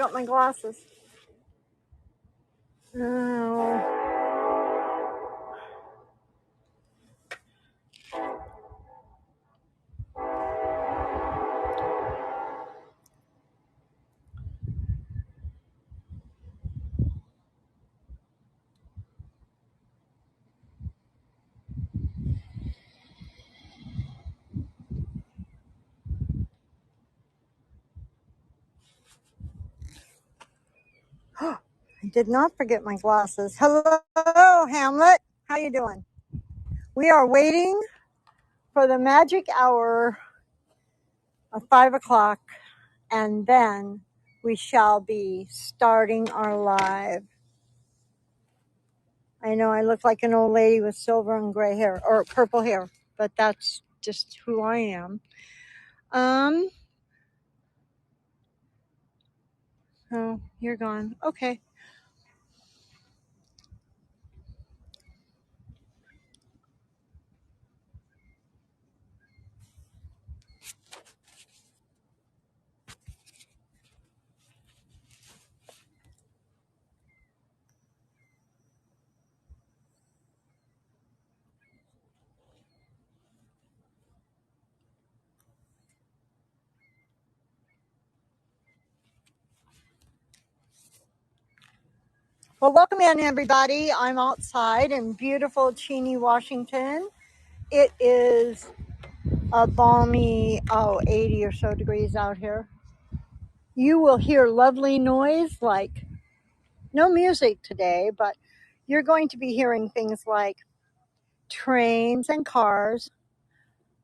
forgot my glasses. Oh. I did not forget my glasses. Hello, Hamlet. How you doing? We are waiting for the magic hour of 5 o'clock, and then we shall be starting our live. I know I look like an old lady with silver and gray hair or purple hair, but that's just who I am. Oh, you're gone. Okay. Well, welcome in, everybody. I'm outside in beautiful Cheney, Washington. It is a balmy, 80 or so degrees out here. You will hear lovely noise, like no music today, but you're going to be hearing things like trains and cars.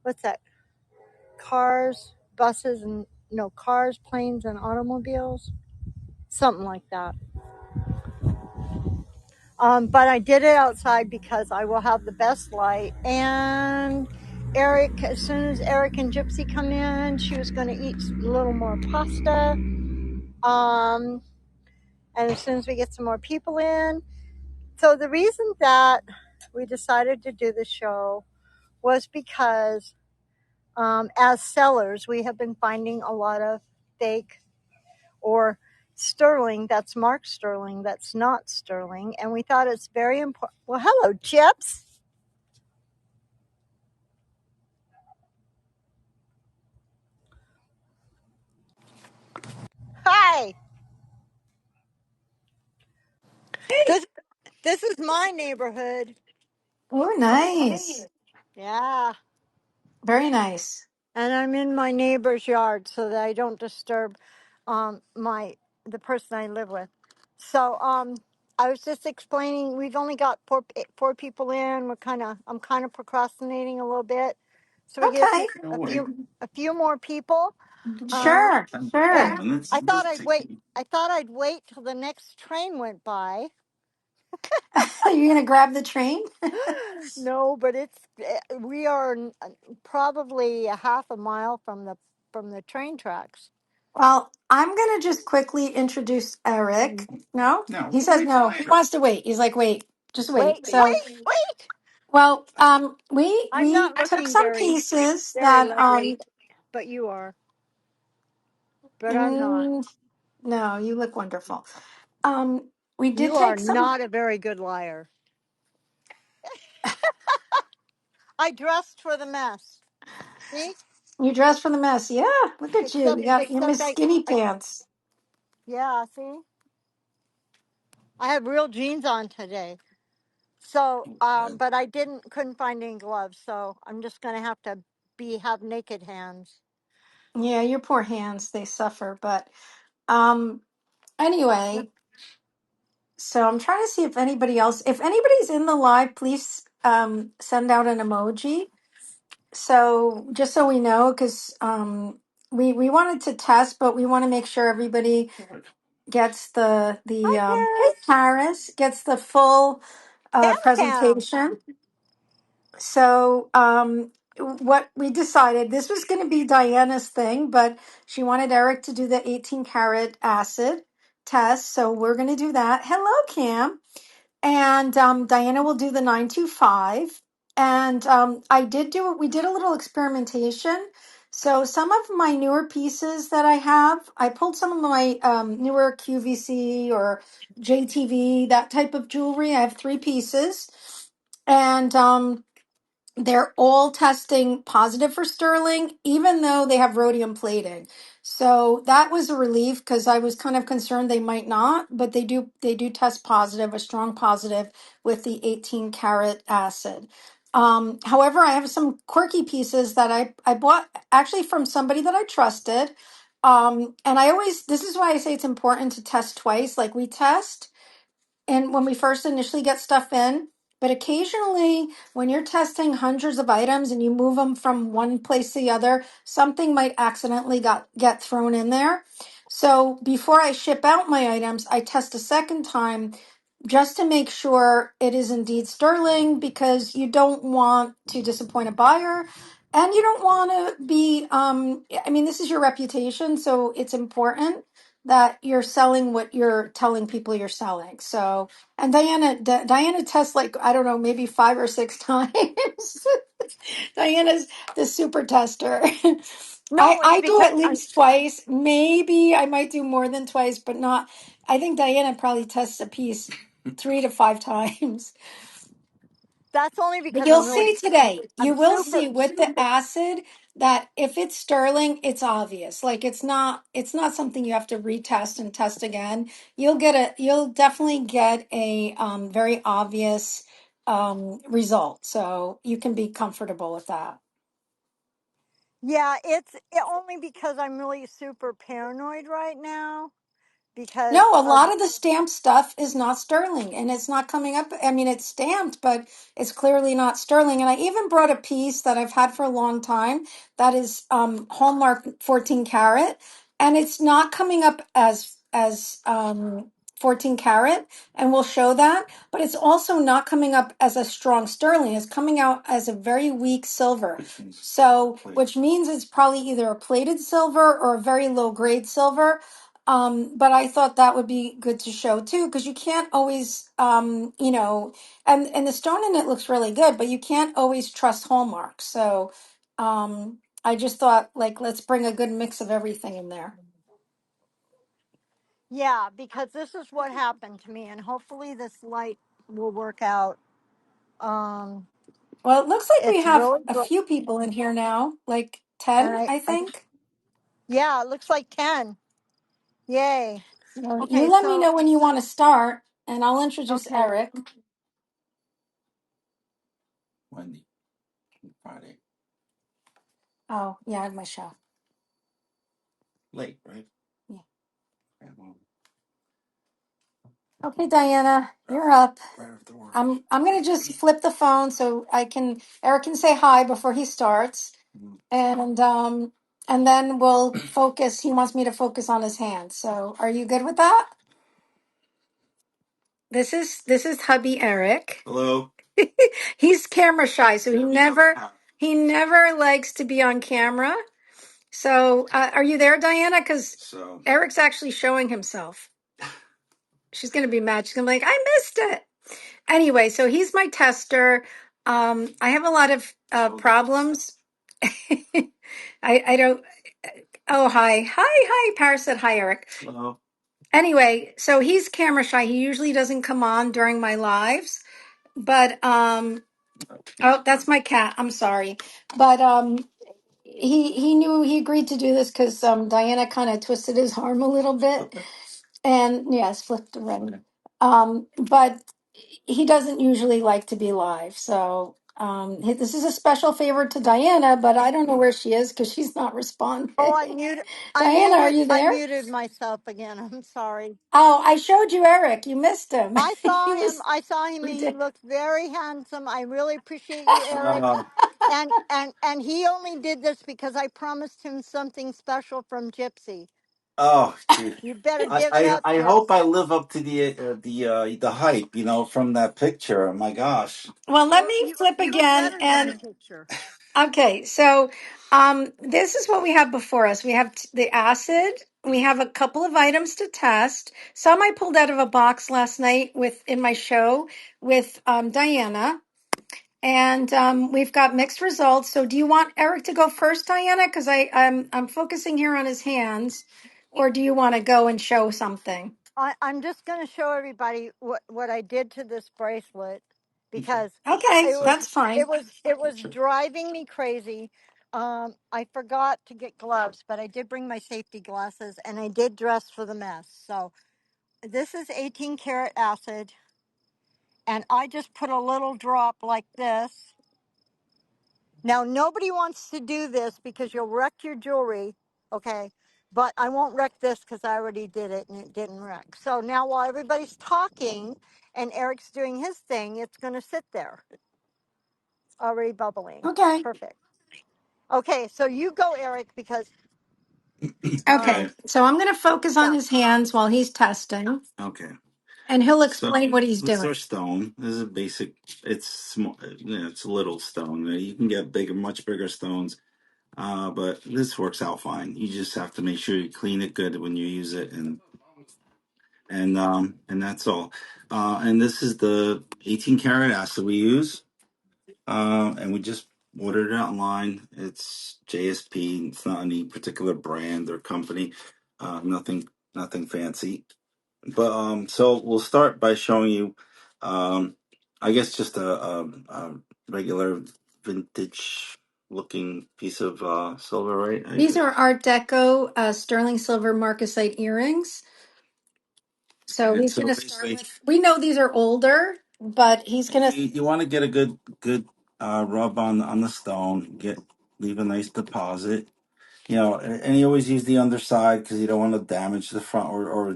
What's that? Cars, buses, and no, cars, planes, and automobiles. Something like that. But I did it outside because I will have the best light. And Eric, as soon as Eric and Gypsy come in, she was going to eat a little more pasta. And as soon as we get some more people in. So the reason that we decided to do the show was because as sellers, we have been finding a lot of fake or sterling that's marked sterling that's not sterling, and we thought it's very important. Well, hello, Chips. Hi. This this is my neighborhood. Oh, nice. Yeah, Very nice. and I'm in my neighbor's yard so that I don't disturb my the person I live with. So I was just explaining we've only got four people in. I'm kind of procrastinating a little bit, so we get Okay. a few more people. Um, Sure. and Sure. I thought I'd wait till the next train went by. Are you going to grab the train? No, but we are probably a half a mile from the train tracks. Well, I'm going to just quickly introduce Eric. No? He says no. He wants to wait. He's like, wait, just Wait, wait. So, wait, wait! well, we I'm we not took looking some very pieces very that lovely, but you are. But I'm not. mm, no, you look wonderful. Um we did You are take some. not a very good liar. I dressed for the mess. See? You dressed for the mess. Yeah, look at you. Except You got your except Miss I, Skinny I pants. yeah, see? I have real jeans on today. So, but I couldn't find any gloves, so I'm just gonna have to have naked hands. Yeah, your poor hands, they suffer. But um anyway, so I'm trying to see if anybody's in the live, please send out an emoji. So just so we know, because we wanted to test, but we want to make sure everybody gets the Hi, hey Paris. Paris gets the full Pam Pam. presentation. So, what we decided, this was going to be Diana's thing, but she wanted Eric to do the 18 karat acid test. So, we're going to do that. Hello, Cam. And Diana will do the 925. And we did a little experimentation. So some of my newer pieces that I have, I pulled some of my newer QVC or JTV, that type of jewelry. I have three pieces, and they're all testing positive for sterling, even though they have rhodium plated. So that was a relief because I was kind of concerned they might not, but they do test positive, a strong positive with the 18 karat acid. However, I have some quirky pieces that I bought actually from somebody that I trusted. And I always, this is why I say it's important to test twice. Like we test and when we first initially get stuff in, but occasionally when you're testing hundreds of items and you move them from one place to the other, something might accidentally get thrown in there. So before I ship out my items, I test a second time just to make sure it is indeed sterling because you don't want to disappoint a buyer and you don't want to be I mean this is your reputation, so it's important that you're selling what you're telling people you're selling. So, and Diana tests like, I don't know, maybe 5 or 6 times. Diana's the super tester. No, it's I do because at I'm. least twice. Maybe I might do more than twice, but not. I think Diana probably tests a piece 3 to 5 times. That's only But because you'll I'm really. see today. I'm You will super. see with the acid that if it's sterling, it's obvious. Like it's not something you have to retest and test again. You'll definitely get a very obvious result. So you can be comfortable with that. Yeah, only because I'm really super paranoid right now because No, a of. lot of the stamped stuff is not sterling and it's not coming up. I mean, it's stamped, but it's clearly not sterling. And I even brought a piece that I've had for a long time that is Hallmark 14 karat and it's not coming up as 14 karat and we'll show that, but it's also not coming up as a strong sterling. It's coming out as a very weak silver. So, which means it's probably either a plated silver or a very low grade silver, but I thought that would be good to show too, because you can't always, and the stone in it looks really good, but you can't always trust Hallmark. So, I just thought, like, let's bring a good mix of everything in there. Yeah, because this is what happened to me, and hopefully this light will work out. Um, Well, it looks like we it's have really a good, few people in here now, like and 10, I I think. yeah, it looks like 10. Yay. So you Okay, let me so know when you want to start, and I'll introduce okay, Eric. Oh, yeah, I have my show. Yeah. Okay, Diana, you're up. I'm gonna just flip the phone so Eric can say hi before he starts, and then we'll focus. He wants me to focus on his hand. So, are you good with that? This is hubby Eric. Hello. He's camera shy, so he never likes to be on camera. So, are you there, Diana? Because Eric's actually showing himself. She's gonna be mad. She's gonna be like, I missed it. Anyway, so he's my tester. I have a lot of problems. I don't. Oh, hi. Paris said hi, Eric. Anyway, so he's camera shy. He usually doesn't come on during my lives, but oh, that's my cat. I'm sorry, but he knew he agreed to do this because Diana kind of twisted his arm a little bit, and yes, flipped around. But he doesn't usually like to be live. So this is a special favor to Diana, but I don't know where she is because she's not oh, responding. I Diana, are muted, you I there? muted myself again. I'm sorry. Oh, I showed you Eric. You missed him. I he saw him. was. I saw him. You And he did. looked very handsome. I really appreciate you, Eric. And he only did this because I promised him something special from Gypsy. Oh, gee. You better I, give it I up, I Gyps. hope I live up to the hype, from that picture. My gosh. Well, let Well, me you flip you look again. better than the And picture. okay, so this is what we have before us. We have the acid. We have a couple of items to test. Some I pulled out of a box last night with in my show with Diana. And we've got mixed results. So do you want Eric to go first, Diana? Because I'm focusing here on his hands, or do you want to go and show something? I'm just going to show everybody what I did to this bracelet because Okay, it was that's fine. it was driving me crazy. I forgot to get gloves, but I did bring my safety glasses and I did dress for the mess. So this is 18 karat acid, and I just put a little drop like this. Now nobody wants to do this because you'll wreck your jewelry, okay? But I won't wreck this because I already did it and it didn't wreck. So now while everybody's talking and Eric's doing his thing, it's going to sit there, already bubbling. Okay. Perfect. Okay, so you go, Eric, because Okay. Okay. So I'm going to focus on yeah. his hands while he's testing, Okay. and he'll So explain what he's this is doing. our stone. This is a basic. It's small. It's a little stone. You can get bigger, much bigger stones. But this works out fine. You just have to make sure you clean it good when you use it, and that's all. And this is the 18 karat acid we use. And we just ordered it online. It's JSP. It's not any particular brand or company. Nothing, nothing fancy. But so we'll start by showing you, I guess just a regular vintage looking piece of silver, right? These are Art Deco sterling silver marcasite earrings. So And he's so going to start basically, with, we know these are older, but he's going to, you want to get a good rub on the stone. Leave a nice deposit. And you always use the underside because you don't want to damage the front or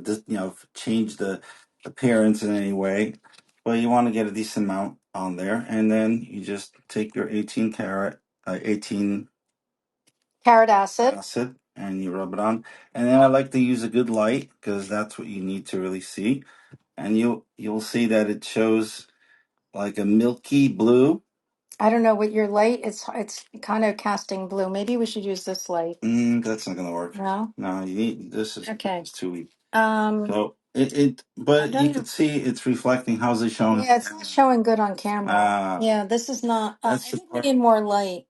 change the appearance in any way. But you want to get a decent amount on there, and then you just take your 18 karat, 18 carrot acid. acid, and you rub it on. And then I like to use a good light because that's what you need to really see. And you'll see that it shows like a milky blue. I don't know what your light, it's kind of casting blue. Maybe we should use this light. That's not gonna work. No? No, you need this is Okay. it's too weak. Um, So I but you don't can know. see it's reflecting. How's it showing? Yeah, it's not showing good on camera. Ah, Yeah, this is not, that's I the think we part. need more light.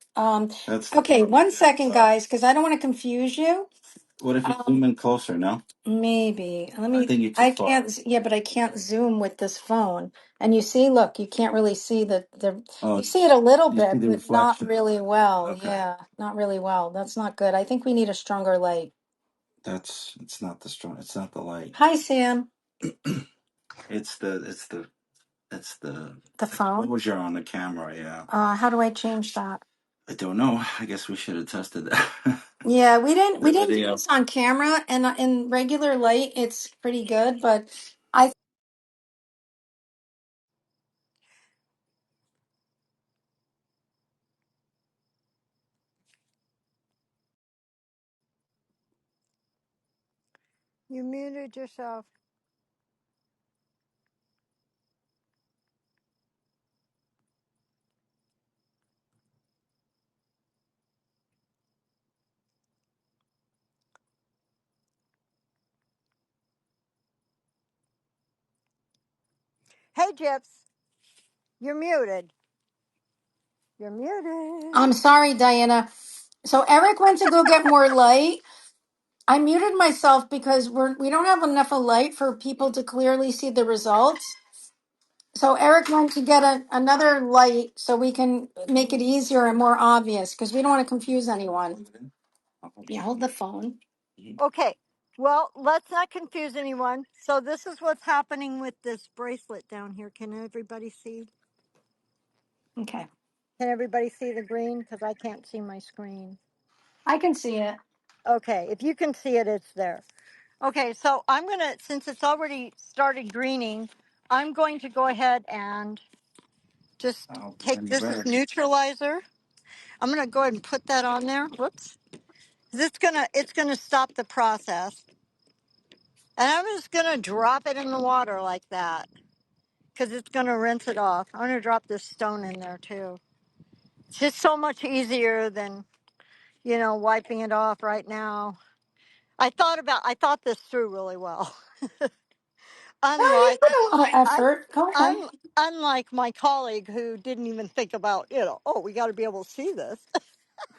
That's the Okay, part we one get. second, guys, because I don't want to confuse you. What if you Um, zoom in closer? No, maybe. Let I me, think you're too I far. can't, yeah, but I can't zoom with this phone. And you see, look, you can't really see Oh, you see it a little you see bit, the but not reflection. really well. Okay, Yeah, not really well. That's not good. I think we need a stronger light. it's not the strong. It's not the light. Hi, Sam. It's the The phone? exposure on the camera. Yeah, How do I change that? I don't know. I guess we should have tested that. Yeah, we didn't do The this on camera, and in regular light, it's pretty good. But I You muted yourself. Hey, Jips, you're muted. You're muted. I'm sorry, Diana. So Eric went to go get more light. I muted myself because we don't have enough of light for people to clearly see the results. So Eric went to get another light so we can make it easier and more obvious because we don't want to confuse anyone. Yeah, hold the phone. Okay, well, let's not confuse anyone. So this is what's happening with this bracelet down here. Can everybody see? Okay, Can everybody see the green? Because I can't see my screen. I can see it. Okay, if you can see it, it's there. Okay, so I'm going to, since it's already started greening, I'm going to go ahead and just Oh, take and you this as better. neutralizer. I'm going to go ahead and put that on there. Whoops. It's gonna stop the process. And I'm just gonna drop it in the water like that because it's gonna rinse it off. I'm gonna drop this stone in there too. It's just so much easier than, wiping it off right now. I thought this through really well. Oh, you unlike put a lot of un, effort. Go ahead. unlike my colleague who didn't even think about, oh, we got to be able to see this.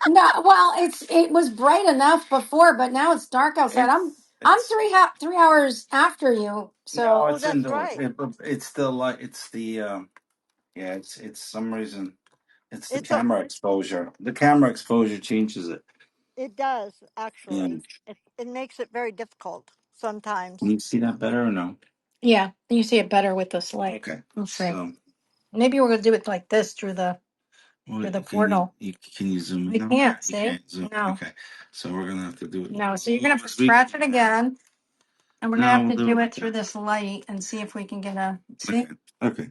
No, well, it was bright enough before, but now it's dark outside. I'm It's 3 hours after you, no, so Oh, it's that's indoors. right. It's the light. It's the yeah. It's some reason. It's the It's a camera exposure. The camera exposure changes it. it does Yeah. actually. It makes it very difficult Can sometimes. you see that better or no? yeah, you see it better with this light. Okay. Let's see. So, Maybe we're gonna do it like this well, through the can portal. you zoom We in on it? can't You see. can't zoom. No, Okay. So we're gonna have to do it no. So you're as gonna low have to as we scratch it can. again, and we're gonna No, have we'll to do it do like it through that. this light and see if we can get a see. Okay. Okay.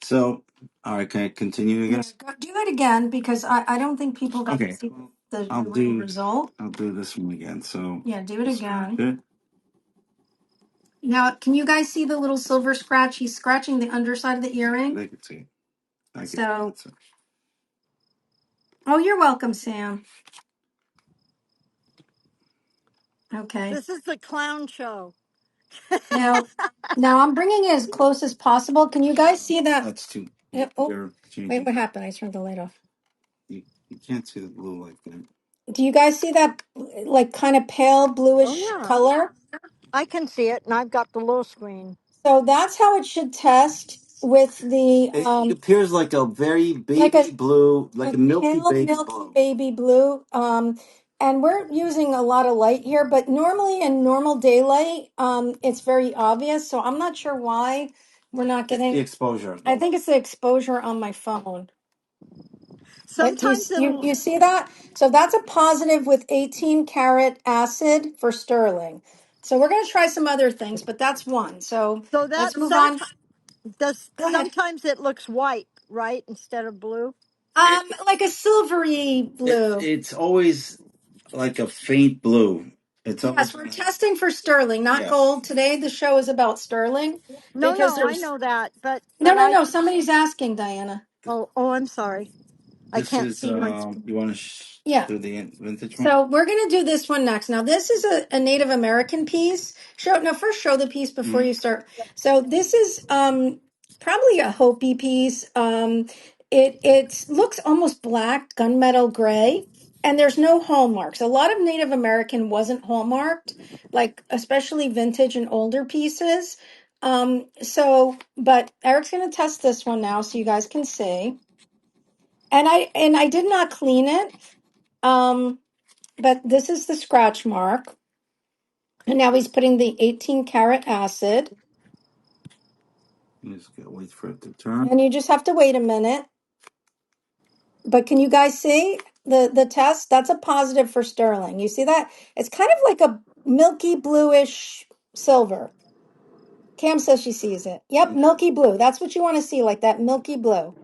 So, all right. Can I continue again? Yeah, go, do it again because I don't think people got to Okay. see Well, the real do result. I'll do this one again. So Yeah, do it scratch again. it. Now, can you guys see the little silver scratch? He's scratching the underside of the earring. They can see. I can see So, it. So, oh, you're welcome, Sam. Okay. This is the clown show. Now, now I'm bringing it as close as possible. Can you guys see that? that's too. Oh, You're wait, changing. what happened? I turned the light off. You can't see the blue like that. Do you guys see that, like, kind of pale Oh bluish yeah, color? I can see it, and I've got the low screen. So that's how it should test with the It appears like a very like baby blue, like a a milky pale baby milky blue. baby blue. And we're using a lot of light here, but normally in normal daylight, it's very obvious. So I'm not sure why we're not It's the getting. exposure. I think it's the exposure on my phone. But do Sometimes it'll. you see that? So that's a positive with 18 karat acid for sterling. So we're going to try some other things, but that's one. So So let's that move on. Go ahead. sometimes it looks white, right, instead of blue. Like a silvery blue. It's always like a faint blue. It's Yes, always we're testing for sterling, not yeah. gold. Today the show is about sterling No, because no, I there's know that, no, but no, I. no. Somebody's asking Diana. Oh, I'm sorry. I This can't is see my. you want to Yeah. do the vintage one? So we're gonna do this one next. Now this is a Native American piece. Show no first show the piece before Mm. you start. So this is probably a Hopi piece. It looks almost black, gunmetal gray, and there's no hallmarks. A lot of Native American wasn't hallmarked, like especially vintage and older pieces. But Eric's gonna test this one now so you guys can see. And I did not clean it. But this is the scratch mark. And now he's putting the 18 karat acid. You just gotta wait for it to turn. And you just have to wait a minute. But can you guys see the test? That's a positive for sterling. You see that? It's kind of like a milky bluish silver. Cam says she sees it. Yep, Okay. milky blue. That's what you want to see, like that milky blue.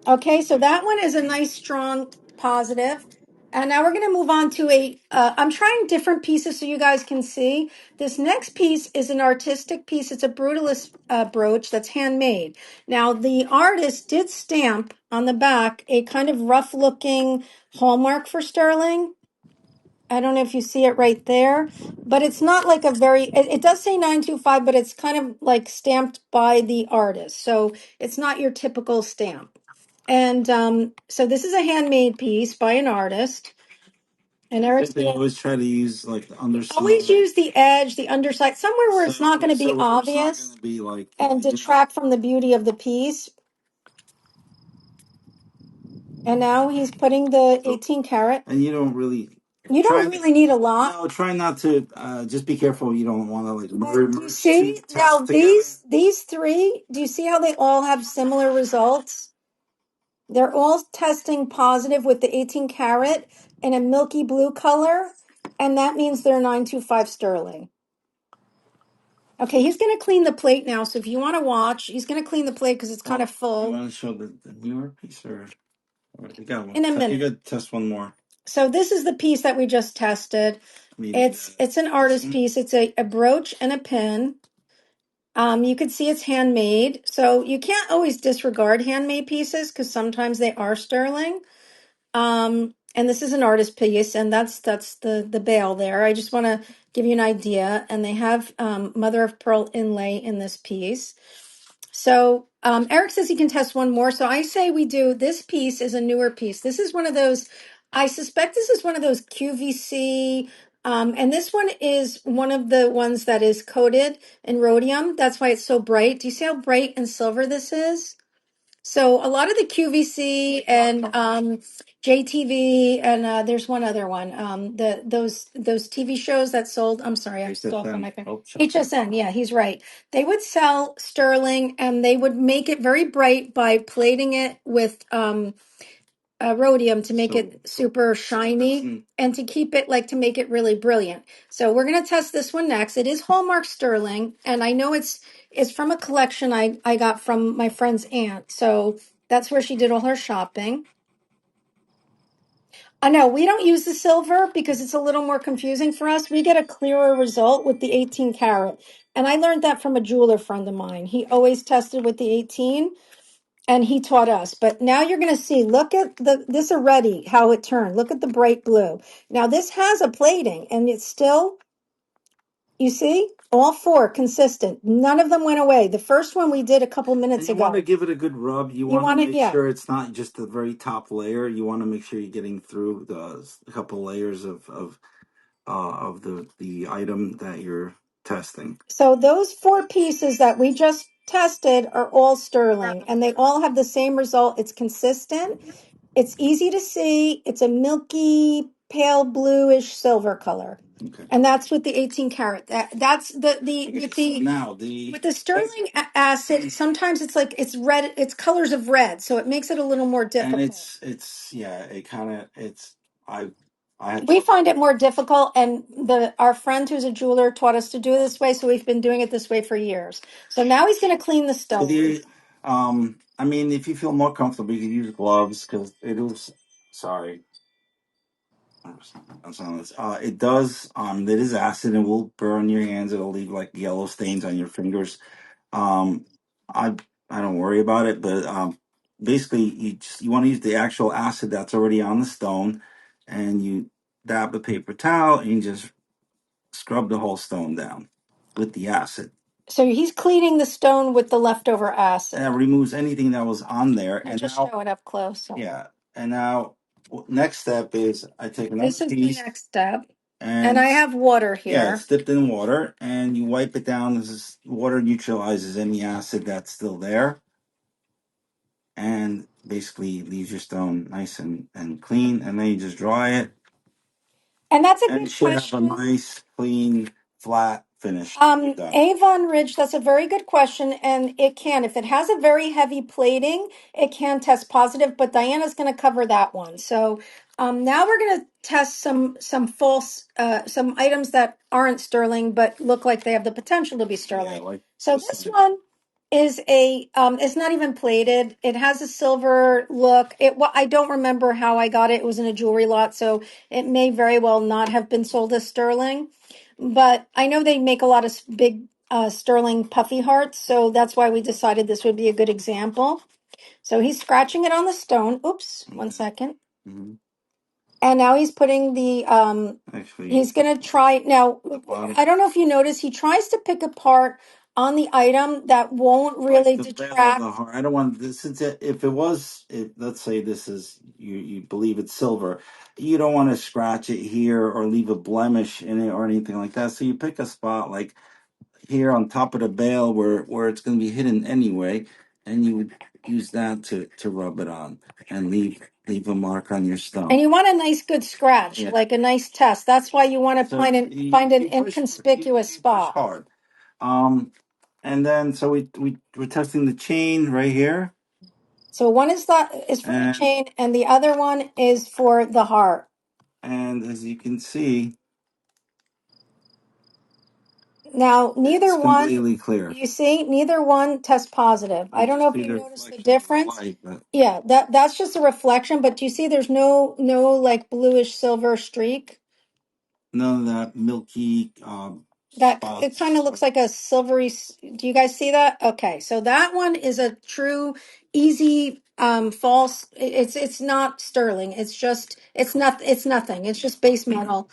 Okay, so that one is a nice strong positive. And now we're going to move on to I'm trying different pieces so you guys can see. This next piece is an artistic piece. It's a brutalist brooch that's handmade. Now, the artist did stamp on the back a kind of rough looking hallmark for sterling. I don't know if you see it right there, but it's not like a it does say 925, but it's kind of like stamped by the artist. So it's not your typical stamp. And so this is a handmade piece by an artist. And I Eric's think they gonna always try to use like the always underside, use the edge, the underside, somewhere where it's not going to be so it's not obvious gonna be like and detract from the beauty of the piece. And now he's putting the so, 18 karat. and you don't really You try. don't really need a lot. No, try not to. Just be careful. You don't want to like But do you merge two see now tests together. these three? Do you see how they all have similar results? They're all testing positive with the 18 karat in a milky blue color, and that means they're 925 sterling. Okay, he's going to clean the plate now. So if you want to watch, he's going to clean the plate because it's kind Well, of you full want to show the newer piece, or you got one? in a You minute. got to test one more. So this is the piece that we just tested. Maybe It's an this artist one. piece. It's a brooch and a pin. You can see it's handmade. So you can't always disregard handmade pieces because sometimes they are sterling. and this is an artist piece, and that's the bail there. I just want to give you an idea, and they have mother of pearl inlay in this piece. So Eric says he can test one more. So I say we do, this piece is a newer piece. This is one of those, I suspect this is one of those QVC, and this one is one of the ones that is coated in rhodium. That's why it's so bright. Do you see how bright and silver this is? So a lot of the QVC and JTV and there's one other one. Those TV shows that sold. I'm sorry, I stole from my finger. Oh, shut up. HSN. Yeah, he's right. They would sell sterling, and they would make it very bright by plating it with rhodium to make So it super shiny and to keep it like to make it really brilliant. So we're going to test this one next. It is Hallmark sterling, and I know it's from a collection I got from my friend's aunt. So that's where she did all her shopping. I know we don't use the silver because it's a little more confusing for us. We get a clearer result with the 18 karat. And I learned that from a jeweler friend of mine. He always tested with the 18 and he taught us. But now you're going to see, look at this already, how it turned. Look at the bright blue. Now this has a plating and it's still, you see, all four consistent. None of them went away. The first one we did a couple and minutes you want to ago. give it a good rub. You You want to want it? make Yeah. sure it's not just the very top layer. You want to make sure you're getting through the a couple layers of the item that you're testing. So those four pieces that we just tested are all sterling and they all have the same result. It's consistent. It's easy to see. It's a milky, pale bluish silver color. Okay. And that's with the 18 karat. That's the with the Now with the sterling acid, sometimes it's like it's red, it's colors of red, so it makes it a little more and difficult. it's yeah, it kind of it's I had We find it more difficult, and the our friend who's a jeweler taught us to do it this way, so we've been doing it this way for years. So now he's going to clean the with stone. the I mean, if you feel more comfortable, you can use gloves because it is. Sorry, I'm sorry. It does. It is acid and will burn your hands. It'll leave like yellow stains on your fingers. Um, I I don't worry about it, but basically you want to use the actual acid that's already on the stone, and you dab a paper towel and you just scrub the whole stone down with the acid. So he's cleaning the stone with the leftover And acid. that removes anything that was on there. I'll And just now, show it up close. So yeah, and now next step is I take another this is the piece next step, and and I have water yeah, it's here. dipped in water and you wipe it down. This is water neutralizes any acid that's still there and basically leaves your stone nice and clean. And then you just dry it And that's a and it good should have a question. nice, clean, flat finish when you're done. Avon Ridge, that's a very good question, and it can. If it has a very heavy plating, it can test positive, but Diana's going to cover that one. So now we're going to test some false, some items that aren't sterling but look like they have the potential to be Yeah, sterling. like So this this one. one is it's not even plated. It has a silver look. I don't remember how I got it. It was in a jewelry lot, so it may very well not have been sold as sterling. But I know they make a lot of big sterling puffy hearts, so that's why we decided this would be a good example. So he's scratching it on the stone. Oops, one Okay. second. Hmm. And now he's putting Actually, he's going to try. Now, the bottom. I don't know if you notice, he tries to pick apart on the item that won't Like really the bell of detract. the heart. I don't want this. Since if it was, let's say this is you believe it's silver, you don't want to scratch it here or leave a blemish in it or anything like that. So you pick a spot like here on top of the bale where it's going to be hidden anyway, and you would use that to rub it on and leave a mark on your And stone. you want a nice good scratch, Yeah. like a nice test. That's why you want to So find an you push inconspicuous you push spot. hard. And then so we're testing the chain right here. So one is for the And chain, and the other one is for the heart. as you can see, Now, it's neither one, completely clear. you see, neither one tests positive. I You don't just know if see you the noticed the reflection of the difference. light, but Yeah, that's just a reflection, but do you see there's no like bluish silver streak? none of that milky That it kind spots. of looks like a silvery. Do you guys see that? Okay, so that one is a true easy false. It's not sterling. It's just it's nothing. It's just base metal.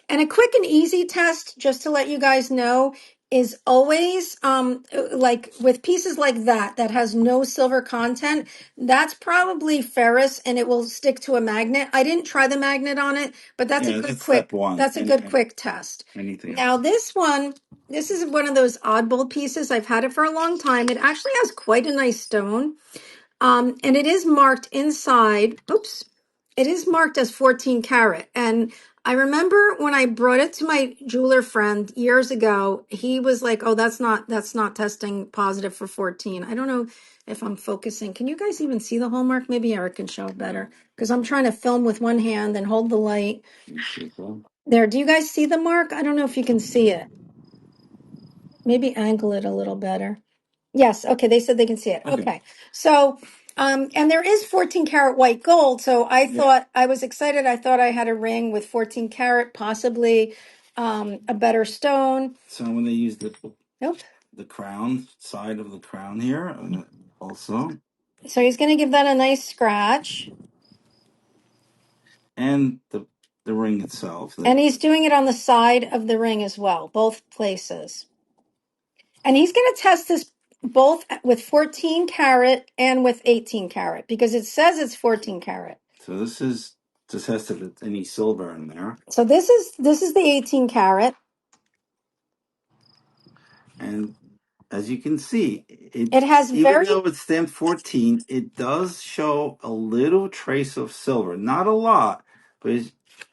And a quick and easy test, just to let you guys know, is always like with pieces like that has no silver content. That's probably ferrous, and it will stick to a magnet. I didn't try the magnet on it, but that's a Yeah, good that's step quick. one. That's a good quick test. Anything Now else? this one. This is one of those oddball pieces. I've had it for a long time. It actually has quite a nice stone. And it is marked inside. Oops. It is marked as 14 karat. And I remember when I brought it to my jeweler friend years ago, he was like, "Oh, that's not testing positive for 14." I don't know if I'm focusing. Can you guys even see the hallmark? Maybe Eric can show it better because I'm trying to film with one hand and hold the light. There. Do you guys see the mark? I don't know if you can see it. Maybe angle it a little better. Yes, okay, they said they can see it. Okay. Okay. So, and there is 14 karat white gold. So I Yeah. thought I was excited. I thought I had a ring with 14 karat, possibly a better stone. So when they use Nope. the crown side of the crown here, also, So he's going to give that a nice scratch. and the ring itself. And he's doing it on the side of the ring as well, both places. And he's going to test this both with 14 karat and with 18 karat because it says it's 14 karat. So this is to test if there's any silver in there. So this is the 18 karat. And as you can see, It has even very though it's stamped 14, it does show a little trace of silver. Not a lot, but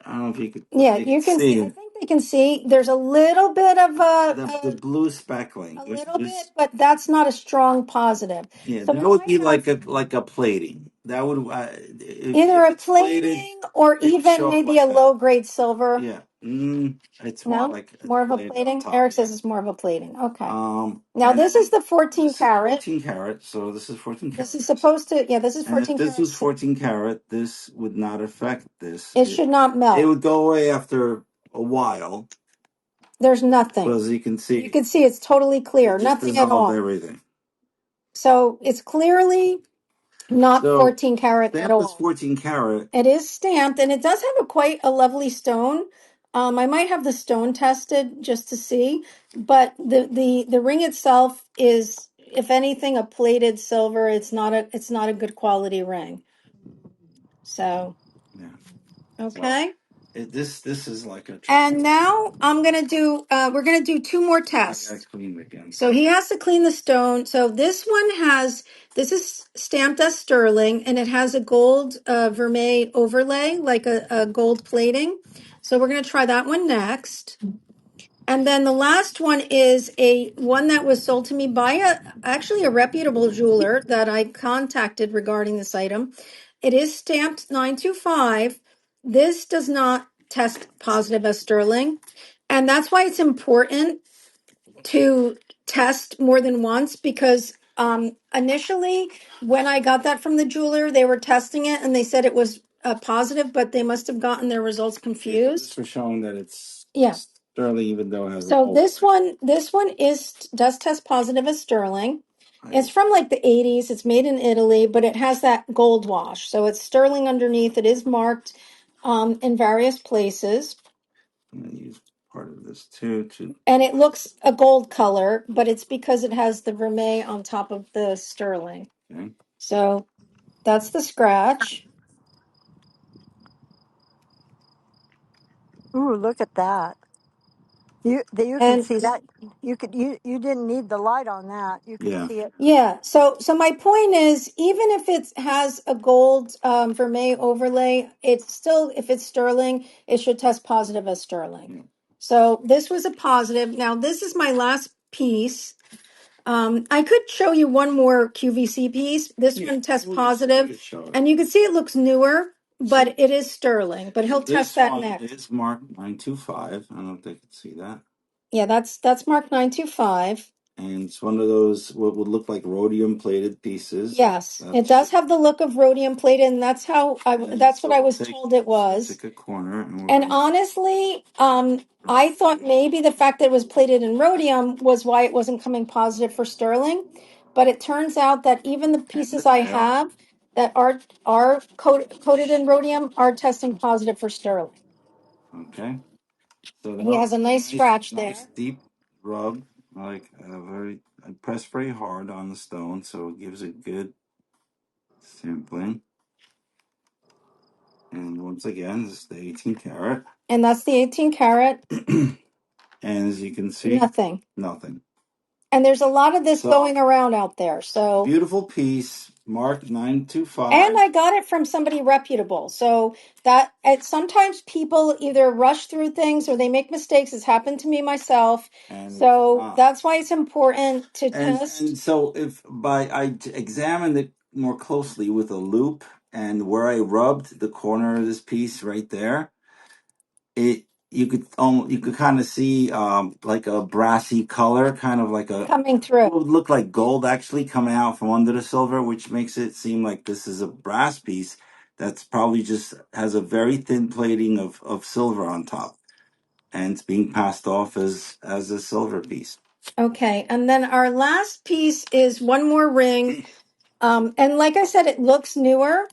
I don't know if you could yeah, they can you can see. I see think they can see. There's a little bit of the blue speckling, a which little bit, is but that's not a strong positive. yeah, So that what would I be have like a plating. That would either if a it's plated, plating or it would even show up maybe a like that. low grade silver. Yeah, it's more No, like it's more of a plated on plating. top. Eric Yeah. says it's more of a plating. Okay. Now And this is then the 14 this is karat. 14 karat, so this is 14 This is karat. supposed to. Yeah, this is And if 14 this karat. was 14 karat, this would not affect this. It should not It melt. would go away after a while, There's but nothing. as you can You see, can see it's totally clear. it just Nothing at dissolved all. everything. So it's clearly not So 14 karat at stamp is all. 14 karat. It is stamped and it does have a quite a lovely stone. I might have the stone tested just to see, but the ring itself is, if anything, a plated silver. It's not a good quality ring. So Yeah. So okay. this is like a trick. And now we're gonna do two more I gotta tests. clean it again. So he has to clean the stone. So this is stamped as sterling and it has a gold vermeil overlay, like a gold plating. So we're going to try that one next. And then the last one is a one that was sold to me by actually a reputable jeweler that I contacted regarding this item. It is stamped 925. This does not test positive as sterling. And that's why it's important to test more than once because initially when I got that from the jeweler, they were testing it and they said it was positive, but they must have gotten their results Yeah, so this confused. was showing that it's Yeah. sterling, even though it has a So gold this one is does test positive as sterling. It's plate. from like the 80s. It's made in Italy, but it has that gold wash. So it's sterling underneath. It is marked in various places. I'm gonna use part of this too to And it looks a gold color, but it's because it has the vermeil on top of the sterling. okay. So that's the scratch. Ooh, look at that. You can And see that. You didn't need the light on that. You could Yeah. see it. yeah, so my point is, even if it has a gold vermeil overlay, it's still, if it's sterling, it should test positive as sterling. Yeah. So this was a positive. Now this is my last piece. I could show you one more QVC piece. This Yeah. one tests We positive, could show it. and you can see it looks newer, So but it is sterling. But so he'll test this that one next. is marked 925. I don't know if they can see that. Yeah, that's Mark 925. And it's one of those what would look like rhodium plated pieces. Yes, it That's does have the look of rhodium plated, and and that's what so I we'll was take told it was. take a corner and we're And gonna honestly, I thought maybe the fact that it was plated in rhodium was why it wasn't coming positive for sterling. but it turns out that even the And pieces I yeah, have that are coated in rhodium are testing positive for sterling. okay. So that He has a was a nice nice, scratch there. nice deep rub. Like very, I press very hard on the stone, so it gives a good sampling. And once again, this is the 18 karat. And that's the 18 karat, And as you can see, nothing. nothing. And there's a lot of this So going around out there. So, beautiful piece, marked and 925. I got it from somebody reputable. So that sometimes people either rush through things or they make mistakes. It's happened to me myself. And it's So not. that's why it's important to And test. so if by examined it more closely with a loop, and where I rubbed the corner of this piece right there, it you could kind of see like a brassy color, kind of like a Coming through. what would look like gold actually coming out from under the silver, which makes it seem like this is a brass piece that's probably just has a very thin plating of silver on top, and it's being passed off as a silver piece. Okay. And then our last piece is one more ring. And like I said, it looks newer.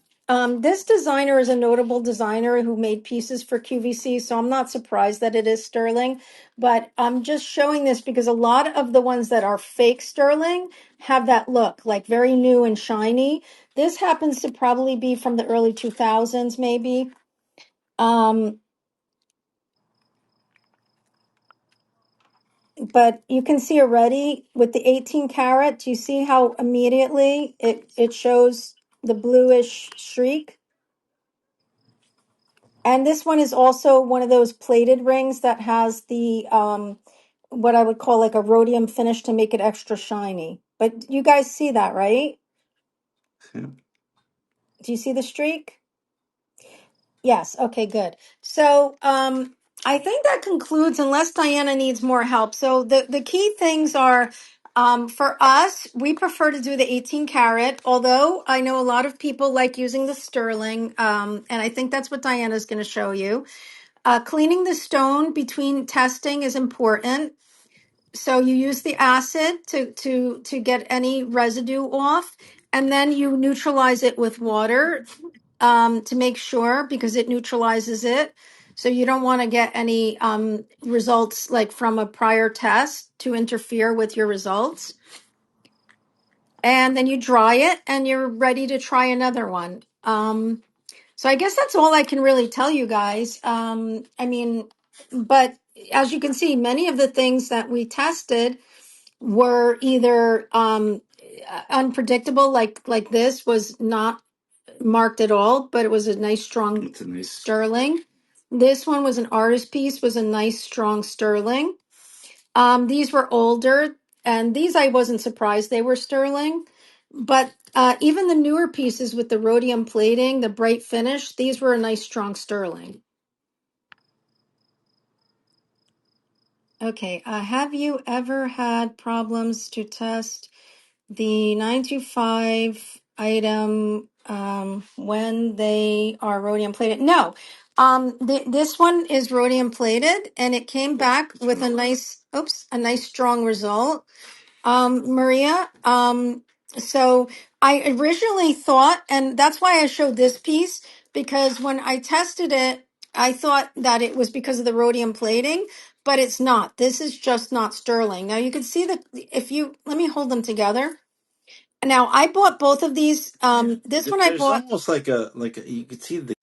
This designer is a notable designer who made pieces for QVC, so I'm not surprised that it is sterling. But I'm just showing this because a lot of the ones that are fake sterling have that look, like very new and shiny. This happens to probably be from the early 2000s, maybe. Um, but you can see already with the 18 karat, do you see how immediately it shows the bluish streak? And this one is also one of those plated rings that has the what I would call like a rhodium finish to make it extra shiny. But you guys see that, right? Yeah. Do you see the streak? Yes. Okay, good. So I think that concludes unless Diana needs more help. So the key things are for us, we prefer to do the 18 karat, although I know a lot of people like using the sterling. And I think that's what Diana's going to show you. Cleaning the stone between testing is important. So you use the acid to get any residue off, and then you neutralize it with water to make sure because it neutralizes it. So you don't want to get any results like from a prior test to interfere with your results. And then you dry it, and you're ready to try another one. So I guess that's all I can really tell you guys. I mean, but as you can see, many of the things that we tested were either unpredictable, like this was not marked at all, but it was a nice strong It's a nice. sterling. This one was an artist piece, was a nice strong sterling. These were older, and these I wasn't surprised they were sterling. But even the newer pieces with the rhodium plating, the bright finish, these were a nice strong sterling. Okay, have you ever had problems to test the 925 item when they are rhodium plated? No. This one is rhodium plated, and it came back with a nice strong result. Maria, so I originally thought, and that's why I showed this piece, because when I tested it, I thought that it was because of the rhodium plating, but it's not. This is just not sterling. Now you can see that if you, let me hold them together. Now I bought both of these. This one I There's bought, almost like a, you could see the.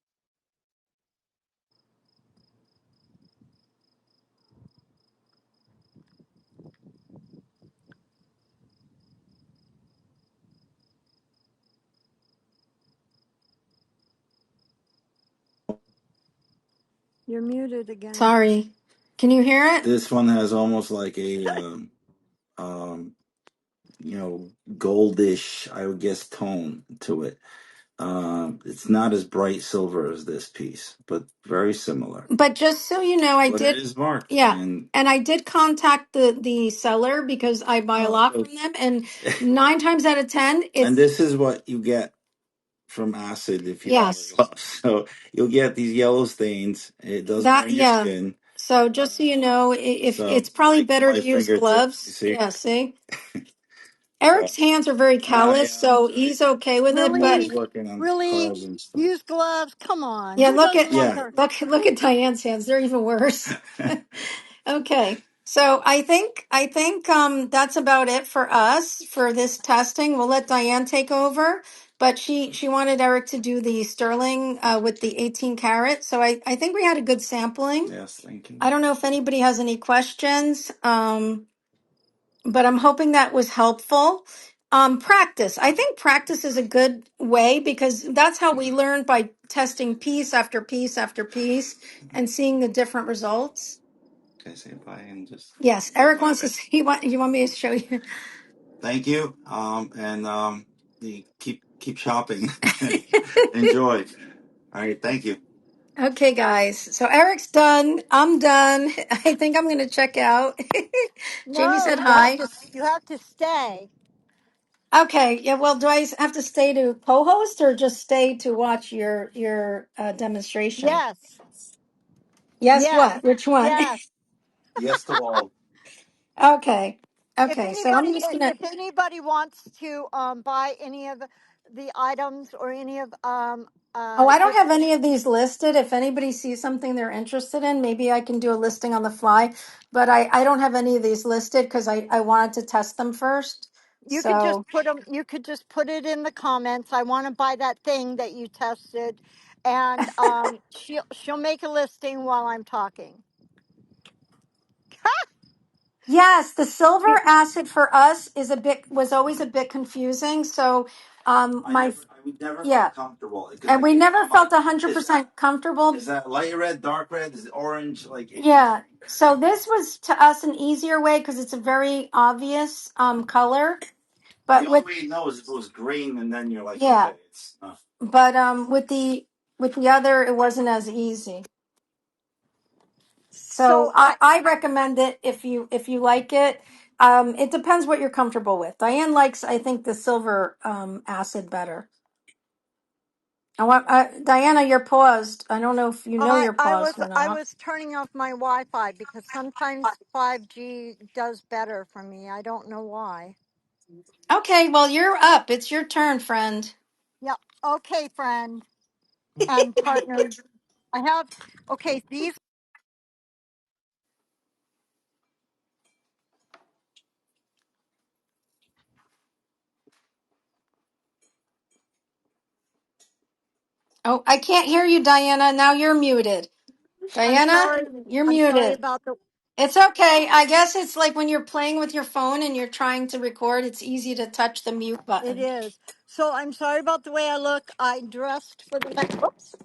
You're muted again. sorry. Can you hear it? This one has almost like a goldish, I would guess, tone to it. It's not as bright silver as this piece, but very similar. But just so you know, I But it did, is marked, yeah, and and I did contact the seller because I buy a lot so from them, and 9 times out of 10, and it's this is what you get from acid if you wear yes, gloves. So you'll get these yellow stains. It does that burn your yeah. skin. So just so you know, if So it's probably like better my to use fingertip, you gloves. see. Yeah, see. So Eric's hands are very callous, yeah, so he's okay with it. I'm But always Really? working on Really? cars and stuff. Use gloves? Come on. yeah, Who doesn't want Yeah. their look who at Diane's hands. They're even worse. Okay. So I think that's about it for us for this testing. We'll let Diane take over, but she wanted Eric to do the sterling with the 18 karat. So I think we had a good sampling. Yes, thank you. I don't know if anybody has any questions, but I'm hoping that was helpful. Practice. I think practice is a good way because that's how we learn by testing piece after piece after piece and seeing the different results. Can I say bye and just Yes, Eric wants to see what you want me to show you. thank you. And you keep shopping. Enjoy. All right, thank you. Okay, guys. So Eric's done. I'm done. I think I'm going to check out. Jamie No, said hi. you have to stay. Okay. Yeah. Well, do I have to stay to co-host or just stay to watch your demonstration? Yes. Yes. Yes. What? Which one? Yes. Yes to all. Okay. Okay. So I'm just gonna. If anybody wants to buy any of the items or any of Oh, I don't the have any of these listed. If anybody sees something they're interested in, maybe I can do a listing on the fly. But I don't have any of these listed because I wanted to test them first. you could just So put them you could just put it in the comments. I want to buy that thing that you tested, and she'll make a listing while I'm talking. yes, the silver acid for us is a bit was always a bit confusing. So my We never yeah, felt comfortable because and like we never felt is 100% comfortable. is that light red, dark red, is it orange? Like Yeah. So this was to us an easier way because it's a very obvious color. the But only with way you know is if it was green, and then you're like, yeah, okay, it's but with the other it wasn't as easy. So So I recommend it if you like it. It depends what you're comfortable with. Diane likes I think the silver acid better. I want Diana, you're paused. I don't know if you know you're paused or I not. was turning off my Wi-Fi because sometimes 5G does better for me. I don't know why. Okay, well you're up. It's your turn, friend. Yeah. Okay, friend and partner. I have okay. These Oh, I can't hear you, Diana. Now you're muted. I'm Diana, sorry. you're I'm sorry muted. about the. It's okay. I guess it's like when you're playing with your phone and you're trying to record, it's easy to touch the mute It button. is. So I'm sorry about the way I look. I dressed for the. Oops.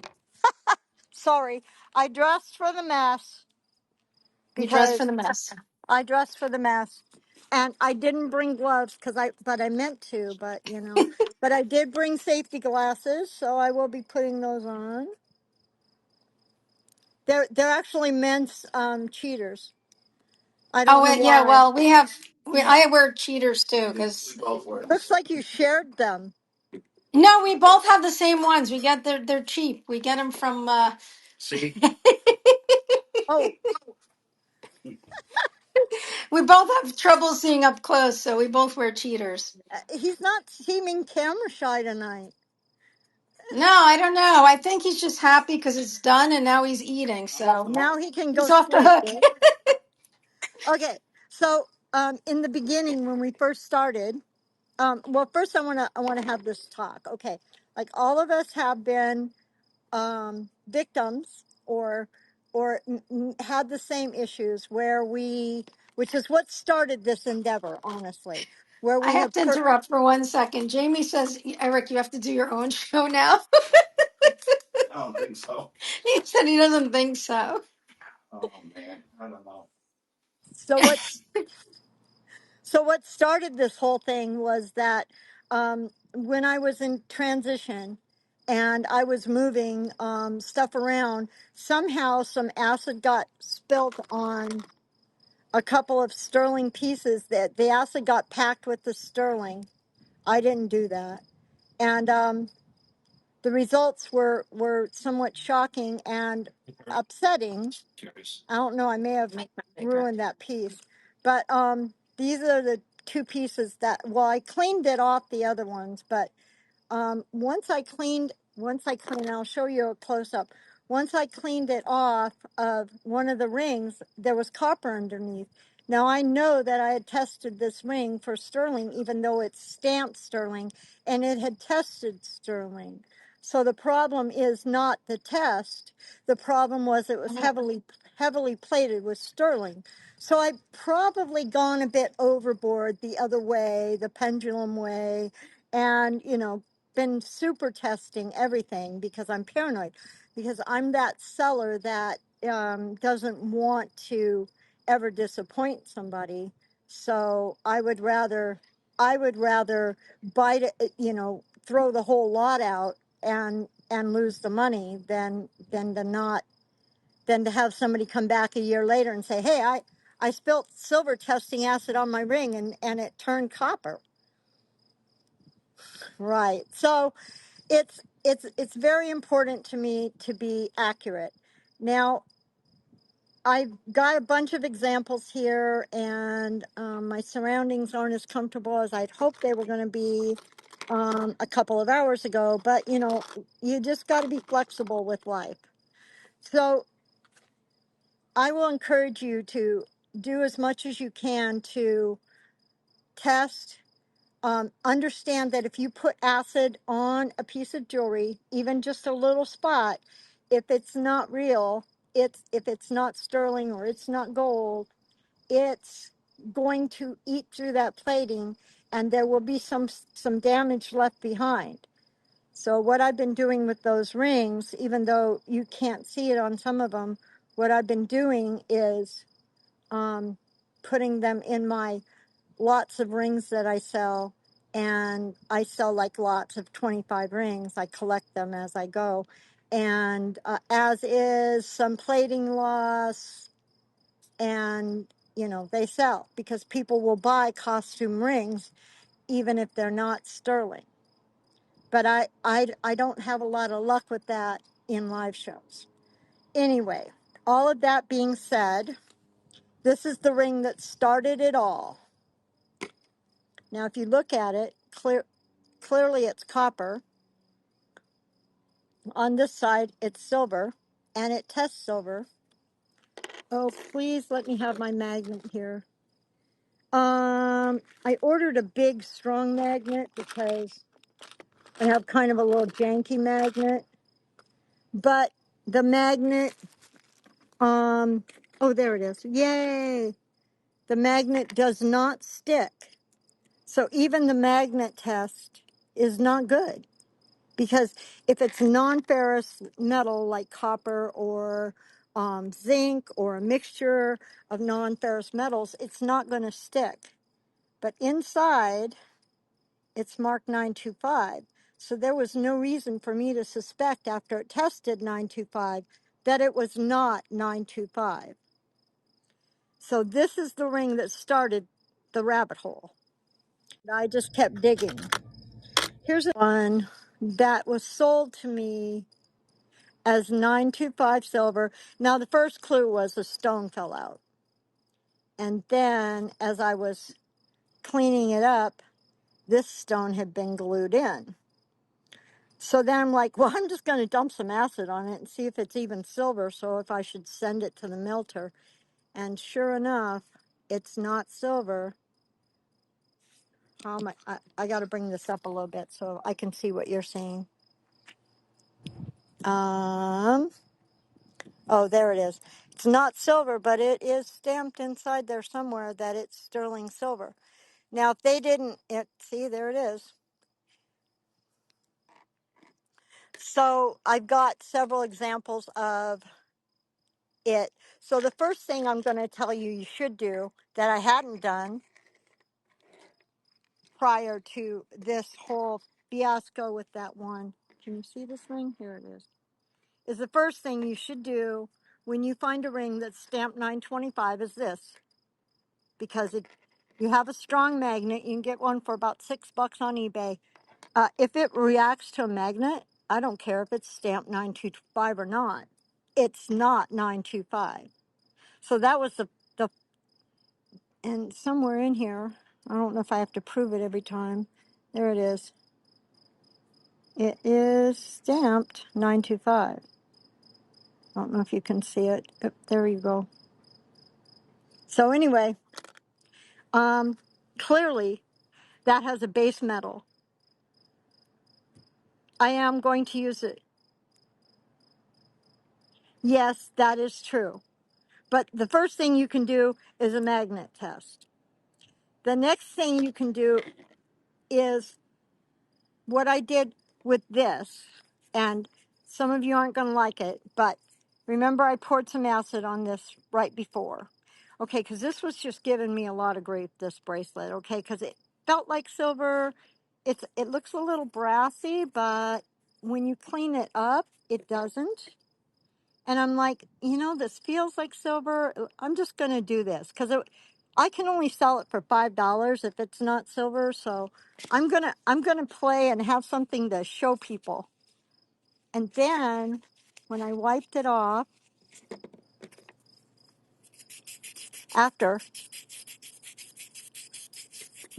Sorry. I dressed for the mess You dressed for because the mess. I dressed for the mess, and I didn't bring gloves but I meant to, but but I did bring safety glasses, so I will be putting those on. They're actually men's cheaters. I Oh, don't know yeah. why. Well, I wear cheaters too because we both were the Looks same. like you shared them. no, we both have the same ones. We get they're cheap. We get them from. See, Oh, We both have trouble seeing up close, so we both wear cheaters. he's not seeming camera shy tonight. No, I don't know. I think he's just happy because it's done and now he's eating, I'm off the so Now hook. he can go he's off the sleep. hook. Right? Okay, so in the beginning when we first started, well, first I want to have this talk. Okay, like all of us have been victims or had the same issues which is what started this endeavor, honestly, where I we have have to interrupt for 1 second. Jamie says, Eric, you have to do your own show now. I don't think so. He said he doesn't think so. Oh man, I don't know. so what so what started this whole thing was that when I was in transition and I was moving stuff around, somehow some acid got spilt on a couple of sterling pieces. That the acid got packed with the sterling. I didn't do that, and the results were somewhat shocking and upsetting. Cheers. I don't know. I may have Make that bigger. ruined that piece, but these are the two pieces that, well, I cleaned it off the other ones, but once I cleaned, I'll show you a close up. Once I cleaned it off of one of the rings, there was copper underneath. Now I know that I had tested this ring for sterling, even though it's stamped sterling, and it had tested sterling. So the problem is not the test. The problem was it was heavily plated with sterling. So I've probably gone a bit overboard the other way, the pendulum way, and been super testing everything because I'm paranoid, because I'm that seller that doesn't want to ever disappoint somebody. So I would rather bite it, throw the whole lot out and lose the money than to not than to have somebody come back a year later and say, hey, I spilt silver testing acid on my ring and it turned copper. Right. So it's very important to me to be accurate. Now, I've got a bunch of examples here, and my surroundings aren't as comfortable as I'd hoped they were going to be a couple of hours ago. But you just got to be flexible with life. So I will encourage you to do as much as you can to test. Understand that if you put acid on a piece of jewelry, even just a little spot, if it's not real, if it's not sterling or it's not gold, it's going to eat through that plating, and there will be some damage left behind. So what I've been doing with those rings, even though you can't see it on some of them, what I've been doing is putting them in my lots of rings that I sell, and I sell like lots of 25 rings. I collect them as I go, and as is some plating loss, and they sell because people will buy costume rings even if they're not sterling. But I don't have a lot of luck with that in live shows. Anyway, all of that being said, this is the ring that started it all. Now, if you look at it, clearly it's copper. On this side, it's silver, and it tests silver. Oh, please let me have my magnet here. I ordered a big, strong magnet because I have kind of a little janky magnet. But the magnet, oh, there it is. Yay! The magnet does not stick. So even the magnet test is not good. Because if it's non-ferrous metal like copper or zinc or a mixture of non-ferrous metals, it's not going to stick. But inside, it's marked 925. So there was no reason for me to suspect after it tested 925 that it was not 925. So this is the ring that started the rabbit hole. I just kept digging. Here's one that was sold to me as 925 silver. Now, the first clue was a stone fell out. And then, as I was cleaning it up, this stone had been glued in. So then I'm like, well, I'm just going to dump some acid on it and see if it's even silver. So if I should send it to the melter. And sure enough, it's not silver. I got to bring this up a little bit so I can see what you're seeing. Oh, there it is. It's not silver, but it is stamped inside there somewhere that it's sterling silver. Now, if they didn't, see, there it is. So I've got several examples of it. So the first thing I'm going to tell you you should do that I hadn't done prior to this whole fiasco with that one. Can you see this ring? Here it is the first thing you should do when you find a ring that's stamped 925 is this. Because if you have a strong magnet, you can get one for about $6 on eBay. If it reacts to a magnet, I don't care if it's stamped 925 or not. It's not 925. So that was the and somewhere in here. I don't know if I have to prove it every time. There it is. It is stamped 925. I don't know if you can see it. Yep, there you go. So anyway, clearly that has a base metal. I am going to use it. Yes, that is true. But the first thing you can do is a magnet test. The next thing you can do is what I did with this, and some of you aren't going to like it, but remember I poured some acid on this right before. Okay, because this was just giving me a lot of grief, this bracelet, okay, because it felt like silver. It looks a little brassy, but when you clean it up, it doesn't. And I'm like, this feels like silver. I'm just going to do this because I can only sell it for $5 if it's not silver. So I'm gonna play and have something to show people. And then when I wiped it off after,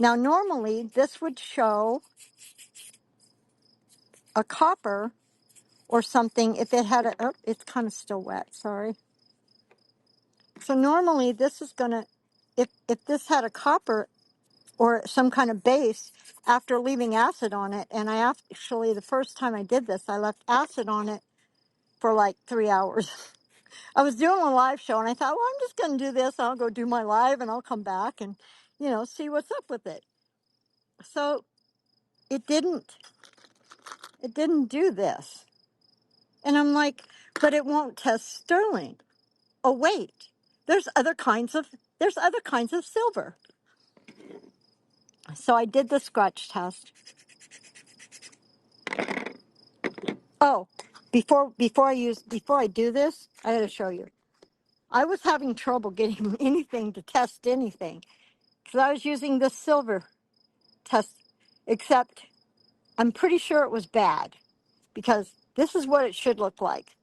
now normally this would show a copper or something if it had oh, it's kind of still wet. Sorry. So normally this is gonna, if this had a copper or some kind of base after leaving acid on it. And I actually, the first time I did this, I left acid on it for like 3 hours. I was doing a live show and I thought, well, I'm just going to do this. I'll go do my live and I'll come back and, see what's up with it. So it didn't do this. And I'm like, but it won't test sterling. Oh, wait, there's other kinds of silver. So I did the scratch test. Oh, before I do this, I got to show you. I was having trouble getting anything to test anything because I was using this silver test, except I'm pretty sure it was bad because this is what it should look like.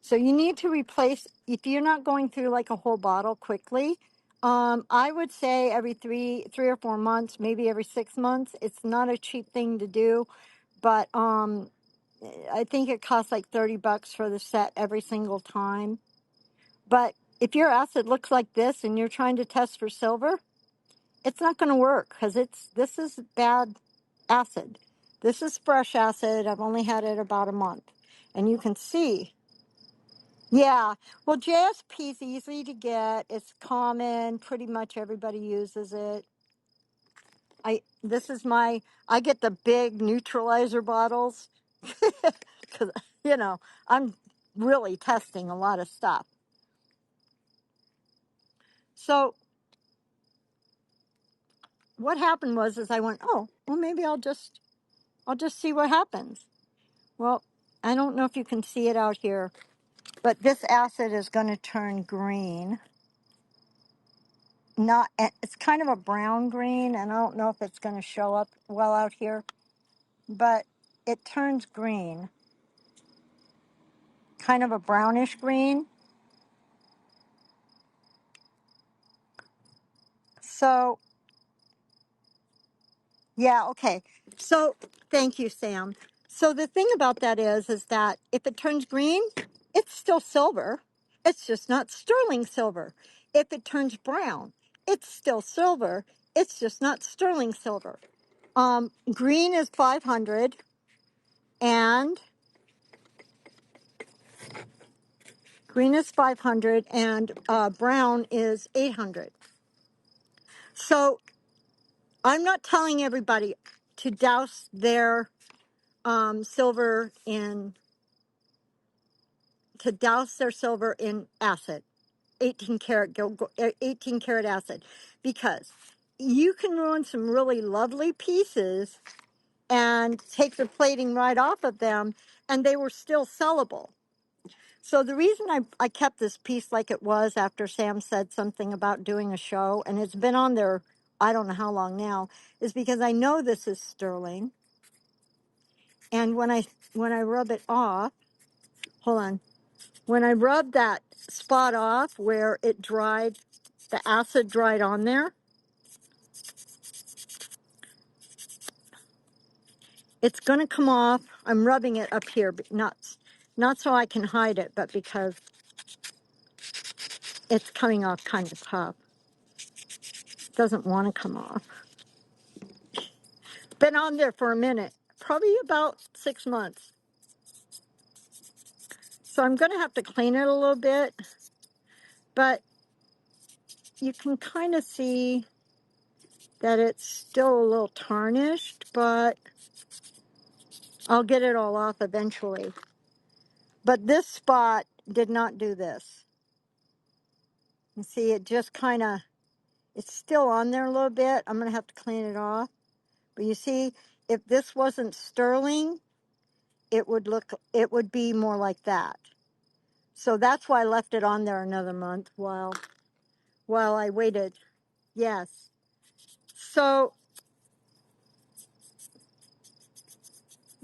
So you need to replace, if you're not going through like a whole bottle quickly, I would say every 3 or 4 months, maybe every 6 months. It's not a cheap thing to do, but I think it costs like $30 for the set every single time. But if your acid looks like this and you're trying to test for silver, it's not going to work because this is bad acid. This is fresh acid. I've only had it about a month. And you can see, yeah, well, JSP is easy to get. It's common. Pretty much everybody uses it. I get the big neutralizer bottles because, I'm really testing a lot of stuff. So what happened is I went, oh, well, maybe I'll just see what happens. Well, I don't know if you can see it out here, but this acid is going to turn green. It's kind of a brown green, and I don't know if it's going to show up well out here, but it turns green, kind of a brownish green. So, yeah, okay. So, thank you, Sam. So the thing about that is that if it turns green, it's still silver. It's just not sterling silver. If it turns brown, it's still silver. It's just not sterling silver. Green is 500 and brown is 800. So I'm not telling everybody to douse their silver in acid, 18 karat acid, because you can ruin some really lovely pieces and take the plating right off of them, and they were still sellable. So the reason I kept this piece like it was after Sam said something about doing a show, and it's been on there, I don't know how long now, is because I know this is sterling. And when I rub it off, hold on, when I rub that spot off where it dried, the acid dried on there, It's going to come off. I'm rubbing it up here, but not so I can hide it, but because it's coming off kind of tough. It doesn't want to come off. Been on there for a minute, probably about 6 months. So I'm going to have to clean it a little bit, but you can kind of see that it's still a little tarnished, but I'll get it all off eventually. But this spot did not do this. You see, it just kind of, it's still on there a little bit. I'm going to have to clean it off. But you see, if this wasn't sterling, it would be more like that. So that's why I left it on there another month while I waited. Yes. So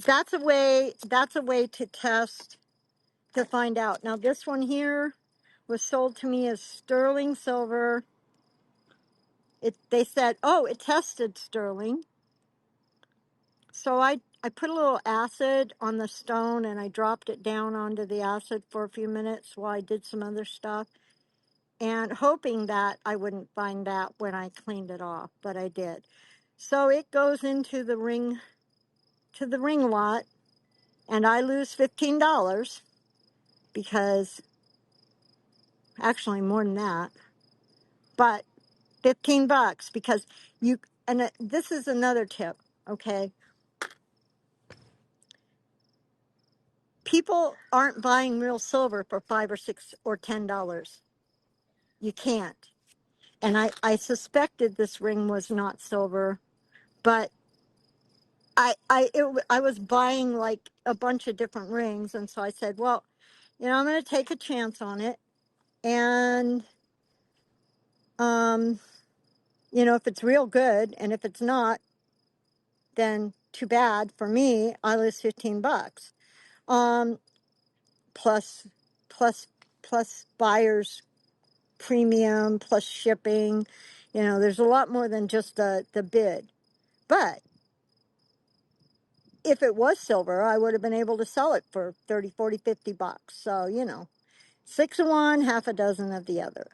that's a way to test to find out. Now this one here was sold to me as sterling silver. They said, "Oh, it tested sterling." So I put a little acid on the stone and I dropped it down onto the acid for a few minutes while I did some other stuff, and hoping that I wouldn't find that when I cleaned it off, but I did. So it goes into the ring lot, and I lose $15 because actually more than that, but $15 because this is another tip, okay? People aren't buying real silver for $5 or $6 or $10. You can't. And I suspected this ring was not silver, but I was buying like a bunch of different rings, and so I said, well, I'm going to take a chance on it, and if it's real good, and if it's not, then too bad for me. I lose $15. Um, plus, plus, plus buyer's premium, plus shipping. There's a lot more than just the bid. But if it was silver, I would have been able to sell it for 30, 40, $50. So, 6 of one, half a dozen of the other.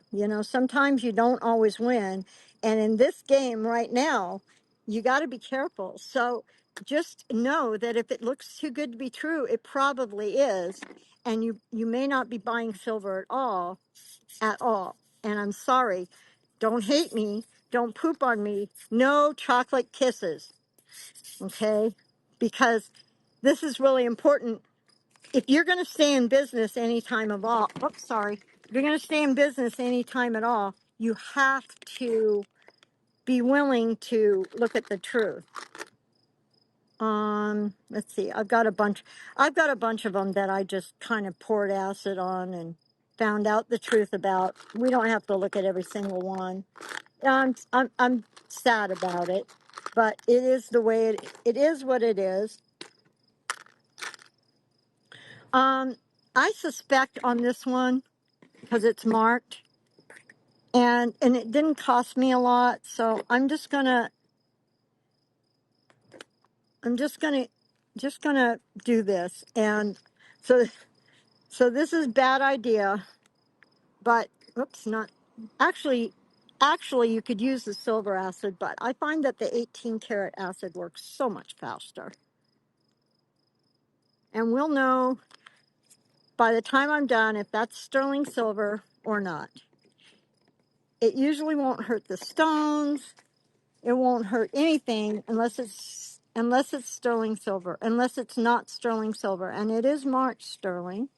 Sometimes you don't always win. And in this game right now, you got to be careful. So just know that if it looks too good to be true, it probably is. And you may not be buying silver at all. And I'm sorry. Don't hate me. Don't poop on me. No chocolate kisses. Okay? Because this is really important. If you're going to stay in business any time of all, if you're going to stay in business any time at all, you have to be willing to look at the truth. Let's see. I've got a bunch of them that I just kind of poured acid on and found out the truth about. We don't have to look at every single one. I'm sad about it, but it is the way it is what it is. I suspect on this one, because it's marked, and it didn't cost me a lot, so I'm just gonna do this. And so this is bad idea, but oops, not actually you could use the silver acid, but I find that the 18 karat acid works so much faster. And we'll know by the time I'm done if that's sterling silver or not. It usually won't hurt the stones. It won't hurt anything unless it's sterling silver, unless it's not sterling silver, and it is marked sterling.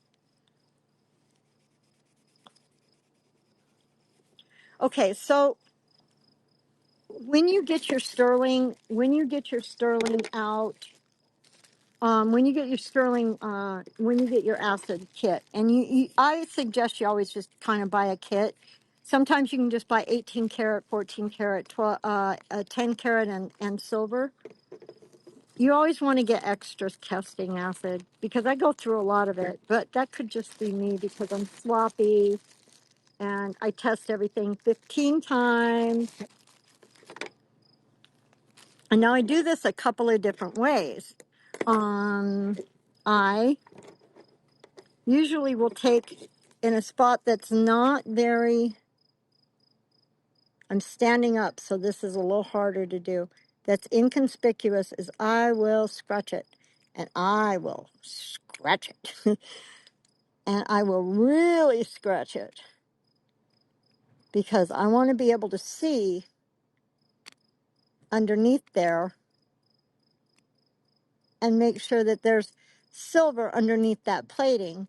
Okay, so when you get your sterling out, when you get your acid kit, and I suggest you always just kind of buy a kit. Sometimes you can just buy 18 karat, 14 karat, 10 karat, and silver. You always want to get extra testing acid because I go through a lot of it, but that could just be me because I'm sloppy and I test everything 15 times. And now I do this a couple of different ways. I usually will take in a spot that's not very, I'm standing up, so this is a little harder to do. That's inconspicuous is I will scratch it and I will scratch it and I will really scratch it because I want to be able to see underneath there and make sure that there's silver underneath that plating.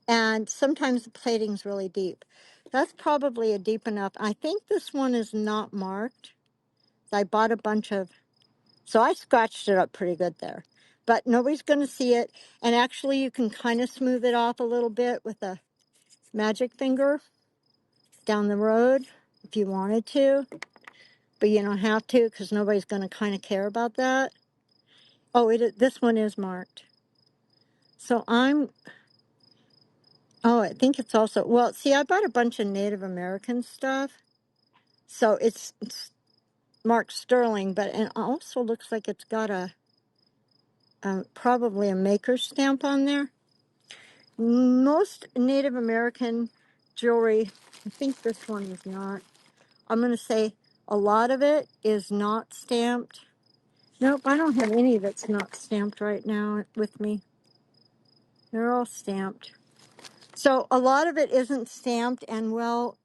And sometimes the plating's really deep. That's probably a deep enough. I think this one is not marked. I bought a bunch of, so I scratched it up pretty good there. But nobody's going to see it. And actually, you can kind of smooth it off a little bit with a magic finger down the road if you wanted to. But you don't have to because nobody's going to kind of care about that. Oh, this one is marked. So oh, I think it's also, well, see, I bought a bunch of Native American stuff. So it's marked Sterling, but it also looks like it's got probably a maker's stamp on there. Most Native American jewelry, I think this one is not. I'm going to say a lot of it is not stamped. Nope, I don't have any that's not stamped right now with me. They're all stamped. So a lot of it isn't stamped, and well,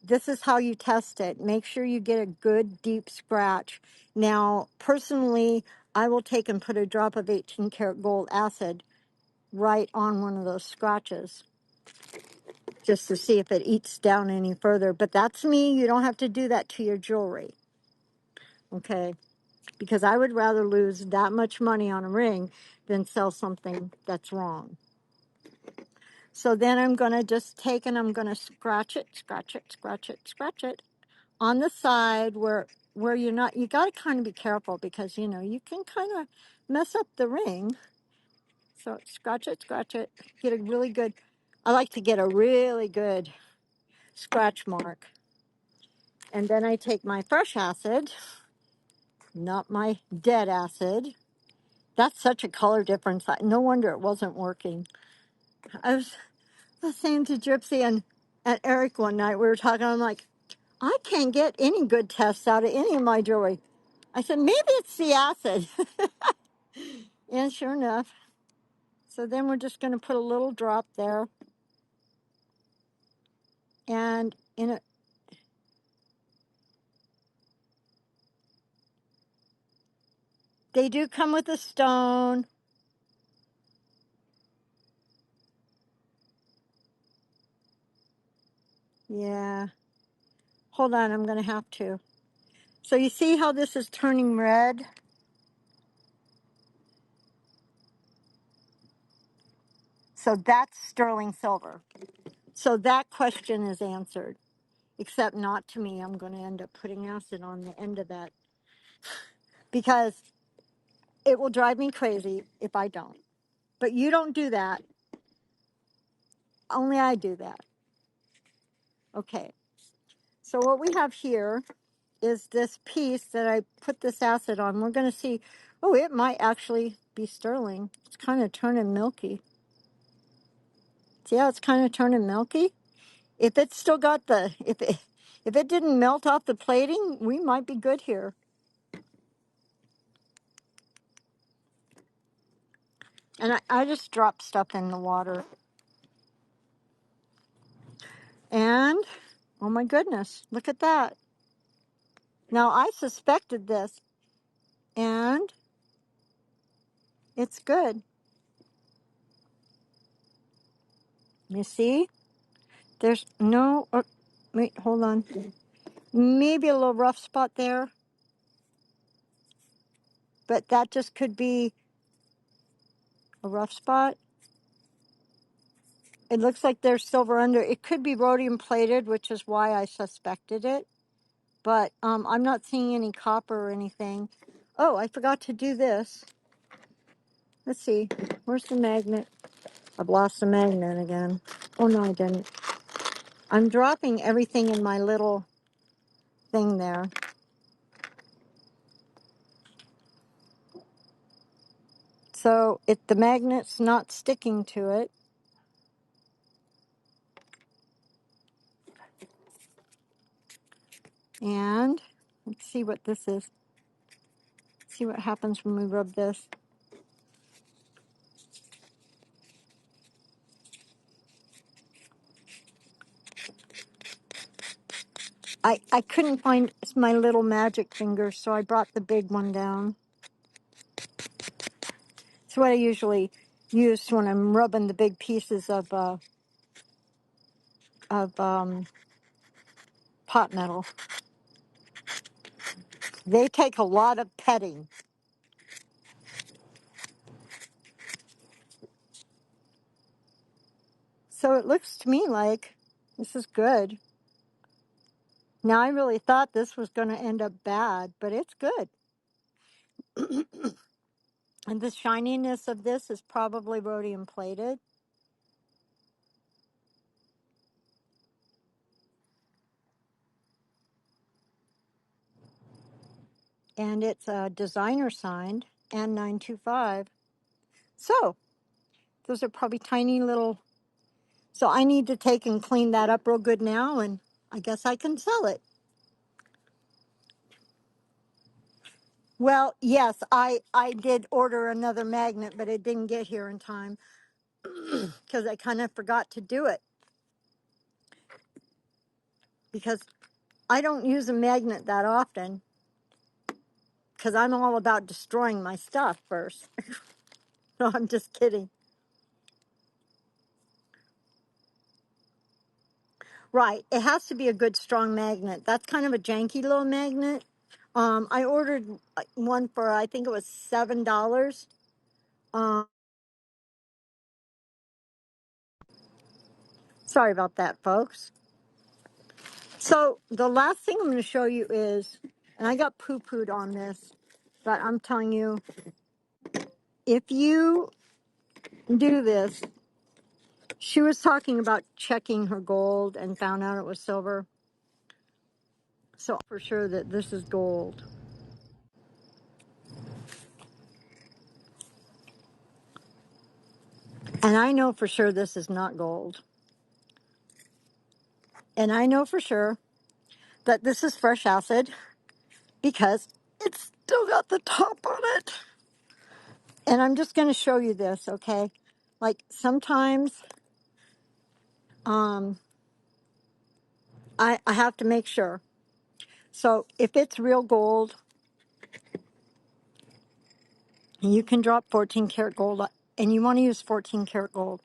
this is how you test it. Make sure you get a good deep scratch. Now, personally, I will take and put a drop of 18 karat gold acid right on one of those scratches just to see if it eats down any further. But that's me. You don't have to do that to your jewelry, okay? Because I would rather lose that much money on a ring than sell something that's wrong. So then I'm going to just take and I'm going to scratch it, scratch it, scratch it, scratch it on the side where you're not, you got to kind of be careful because, you can kind of mess up the ring. So scratch it, get a really good, I like to get a really good scratch mark. And then I take my fresh acid, not my dead acid. That's such a color difference. No wonder it wasn't working. I was saying to Gypsy and Eric one night, we were talking, I'm like, I can't get any good tests out of any of my jewelry. I said, maybe it's the acid. And sure enough. So then we're just going to put a little drop there. And they do come with a stone. Yeah. Hold on, I'm going to have to. So you see how this is turning red? So that's sterling silver. So that question is answered, except not to me. I'm going to end up putting acid on the end of that because it will drive me crazy if I don't. But you don't do that. Only I do that. Okay. So what we have here is this piece that I put this acid on. We're going to see, oh, it might actually be sterling. It's kind of turning milky. See how it's kind of turning milky? If it's still got if it didn't melt off the plating, we might be good here. And I just dropped stuff in the water. And, oh my goodness, look at that. Now, I suspected this, and it's good. You see? There's no, wait, hold on. Maybe a little rough spot there, but that just could be a rough spot. It looks like there's silver under. It could be rhodium plated, which is why I suspected it. But I'm not seeing any copper or anything. Oh, I forgot to do this. Let's see. Where's the magnet? I've lost the magnet again. Oh, no, I didn't. I'm dropping everything in my little thing there. So if the magnet's not sticking to it, and let's see what this is. See what happens when we rub this. I couldn't find my little magic finger, so I brought the big one down. It's what I usually use when I'm rubbing the big pieces of pot metal. They take a lot of petting. So it looks to me like this is good. Now, I really thought this was going to end up bad, but it's good. And the shininess of this is probably rhodium plated. And it's a designer signed and 925. So those are probably tiny little. So I need to take and clean that up real good now, and I guess I can sell it. Well, yes, I did order another magnet, but it didn't get here in time because I kind of forgot to do it because I don't use a magnet that often because I'm all about destroying my stuff first. No, I'm just kidding. Right. It has to be a good, strong magnet. That's kind of a janky little magnet. I ordered one for, I think it was $7. Um, Sorry about that, folks. So the last thing I'm going to show you is, and I got poo-pooed on this, but I'm telling you, if you do this, she was talking about checking her gold and found out it was silver. So for sure that this is gold. And I know for sure this is not gold. And I know for sure that this is fresh acid because it's still got the top on it. And I'm just going to show you this, okay? Like sometimes I have to make sure. So if it's real gold, you can drop 14 karat gold and you want to use 14 karat gold.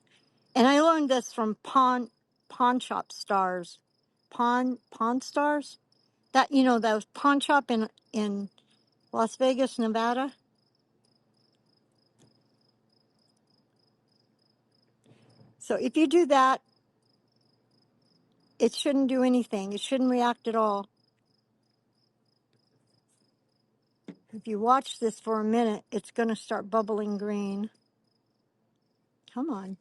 And I learned this from pawn shop stars. Pawn stars? That, you know, those pawn shop in Las Vegas, Nevada. So if you do that, it shouldn't do anything. It shouldn't react at all. If you watch this for a minute, it's going to start bubbling green. Come on.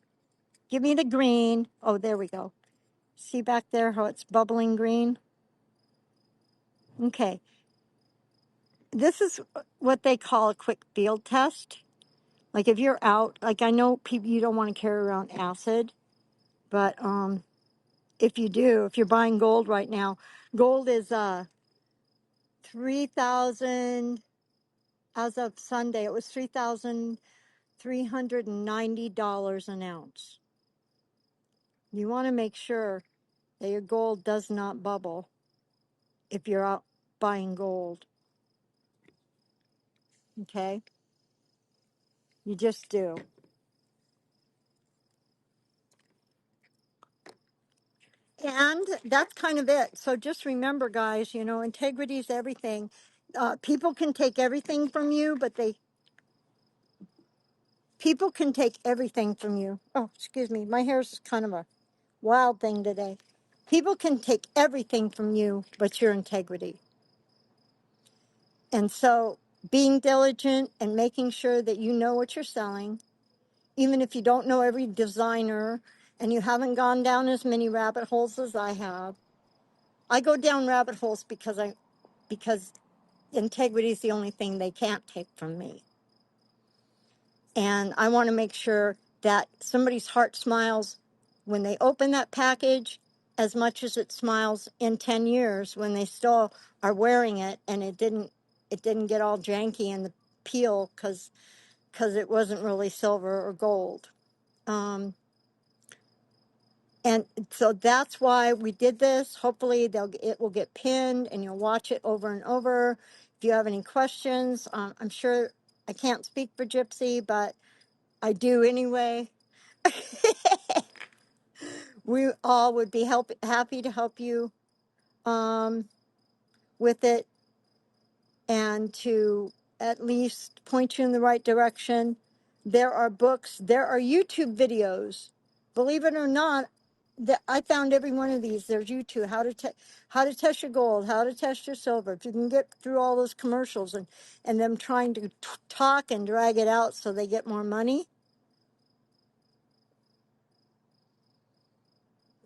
Give me the green. Oh, there we go. See back there how it's bubbling green? Okay. This is what they call a quick field test. Like if you're out, like I know people, you don't want to carry around acid, but if you do, if you're buying gold right now, gold is 3,000 as of Sunday. It was $3,390 an ounce. You want to make sure that your gold does not bubble if you're out buying gold. Okay? You just do. And that's kind of it. So just remember, guys, you know, integrity is everything. People can take everything from you, but people can take everything from you. Oh, excuse me. My hair's kind of a wild thing today. People can take everything from you, but your integrity. And so being diligent and making sure that you know what you're selling, even if you don't know every designer and you haven't gone down as many rabbit holes as I have. I go down rabbit holes because integrity is the only thing they can't take from me. And I want to make sure that somebody's heart smiles when they open that package as much as it smiles in 10 years when they still are wearing it and it didn't get all janky in the peel because it wasn't really silver or gold. Um, and so that's why we did this. Hopefully it will get pinned and you'll watch it over and over. If you have any questions, I'm sure I can't speak for Gypsy, but I do anyway. We all would be happy to help you um, with it and to at least point you in the right direction. There are books, there are YouTube videos. Believe it or not, that I found every one of these. There's YouTube, how to test your gold, how to test your silver. If you can get through all those commercials and them trying to talk and drag it out so they get more money,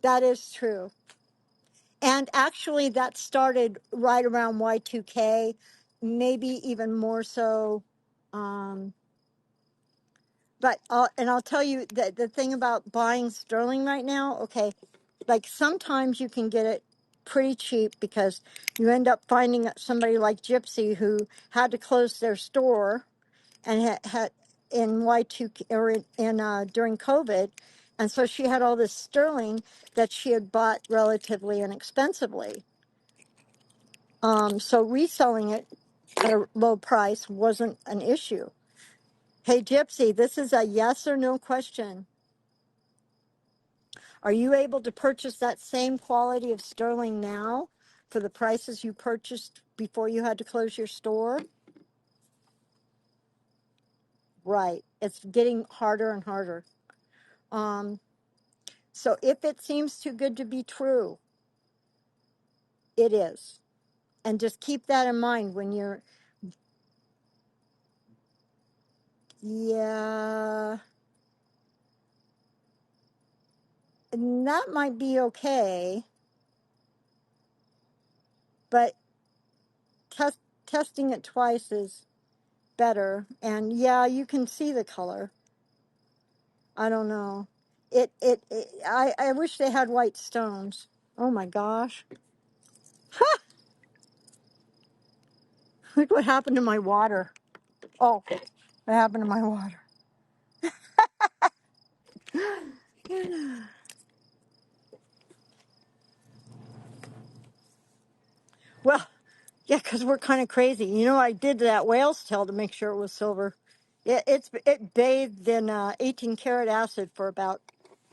that is true. And actually, that started right around Y2K, maybe even more so. Um, I'll tell you that the thing about buying sterling right now, okay, like sometimes you can get it pretty cheap because you end up finding somebody like Gypsy who had to close their store and had in Y2 or during COVID. And so she had all this sterling that she had bought relatively inexpensively. So reselling it at a low price wasn't an issue. Hey, Gypsy, this is a yes or no question. Are you able to purchase that same quality of sterling now for the prices you purchased before you had to close your store? Right. It's getting harder and harder. Um, so if it seems too good to be true, it is. And just keep that in mind when you're, yeah, and that might be okay, but test, testing it twice is better. And yeah, you can see the color. I don't know. I wish they had white stones. Oh my gosh. Look what happened to my water. Oh, what happened to my water? Well, yeah, because we're kind of crazy. You know, I did that whale's tail to make sure it was silver. It bathed in 18 karat acid for about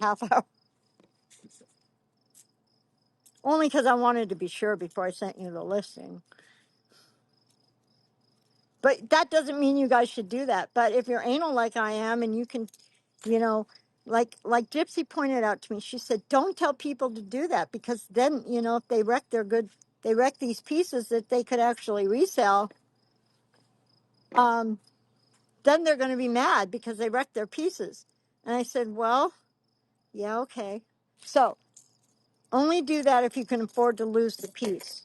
half hour. Only because I wanted to be sure before I sent you the listing. But that doesn't mean you guys should do that. But if you're anal like I am and you can, you know, like Gypsy pointed out to me, she said, don't tell people to do that because then, you know, if they wreck they wreck these pieces that they could actually resell, then they're going to be mad because they wrecked their pieces. And I said, well, yeah, okay. So only do that if you can afford to lose the piece.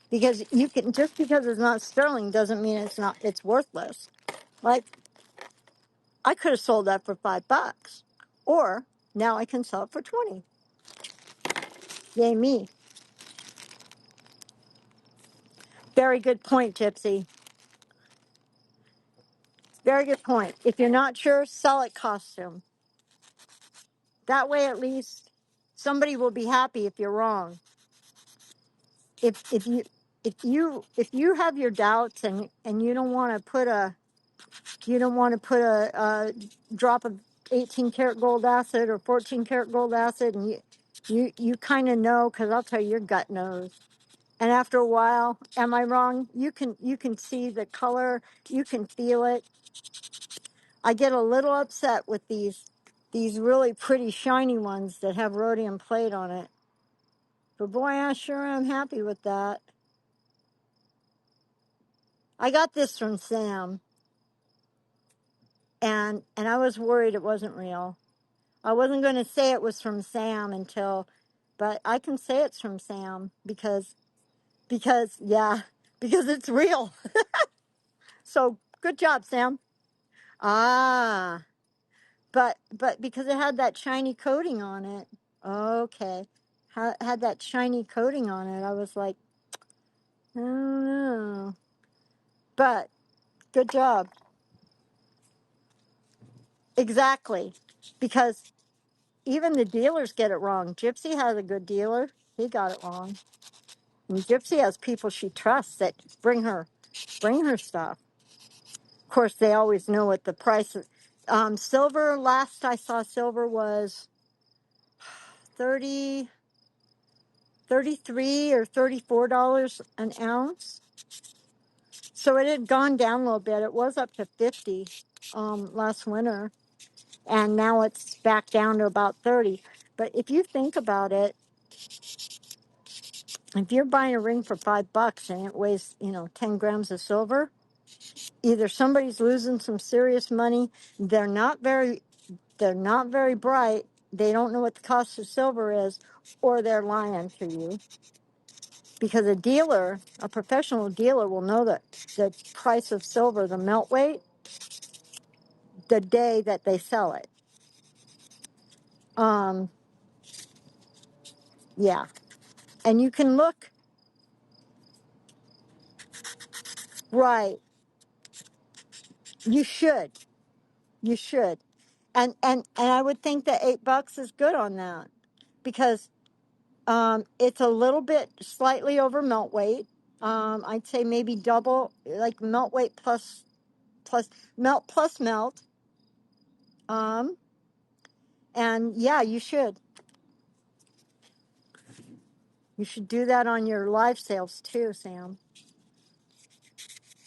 Because you can, just because it's not sterling doesn't mean it's worthless. Like, I could have sold that for $5, or now I can sell it for 20. Yay me! Very good point, Gypsy. Very good point. If you're not sure, sell it costume. That way, at least somebody will be happy if you're wrong. If you have your doubts and you don't want to put a drop of 18 karat gold acid or 14 karat gold acid, and you kind of know, because I'll tell you, your gut knows. And after a while, am I wrong? You can see the color, you can feel it. I get a little upset with these really pretty shiny ones that have rhodium plate on it. But boy, I sure am happy with that. I got this from Sam, and I was worried it wasn't real. I wasn't going to say it was from Sam but I can say it's from Sam because yeah, because it's real. So good job, Sam. Ah, but because it had that shiny coating on it. Okay. Had that shiny coating on it. I was like, I don't know. But good job. Exactly. Because even the dealers get it wrong. Gypsy has a good dealer. He got it wrong. And Gypsy has people she trusts that bring her stuff. Of course, they always know what the price is. Silver, last I saw silver was 30, 33 or $34 an ounce. So it had gone down a little bit. It was up to 50 last winter, and now it's back down to about 30. But if you think about it, if you're buying a ring for $5 and it weighs, 10 grams of silver, either somebody's losing some serious money, they're not very they're not very bright, they don't know what the cost of silver is, or they're lying to you. Because a professional dealer will know that the price of silver, the melt weight, the day that they sell it. Um, yeah. And you can look right. You should. You should. And I would think that $8 is good on that because it's a little bit slightly over melt weight. I'd say maybe double, like melt weight plus melt plus melt. Um, and yeah, you should. You should do that on your live sales too, Sam.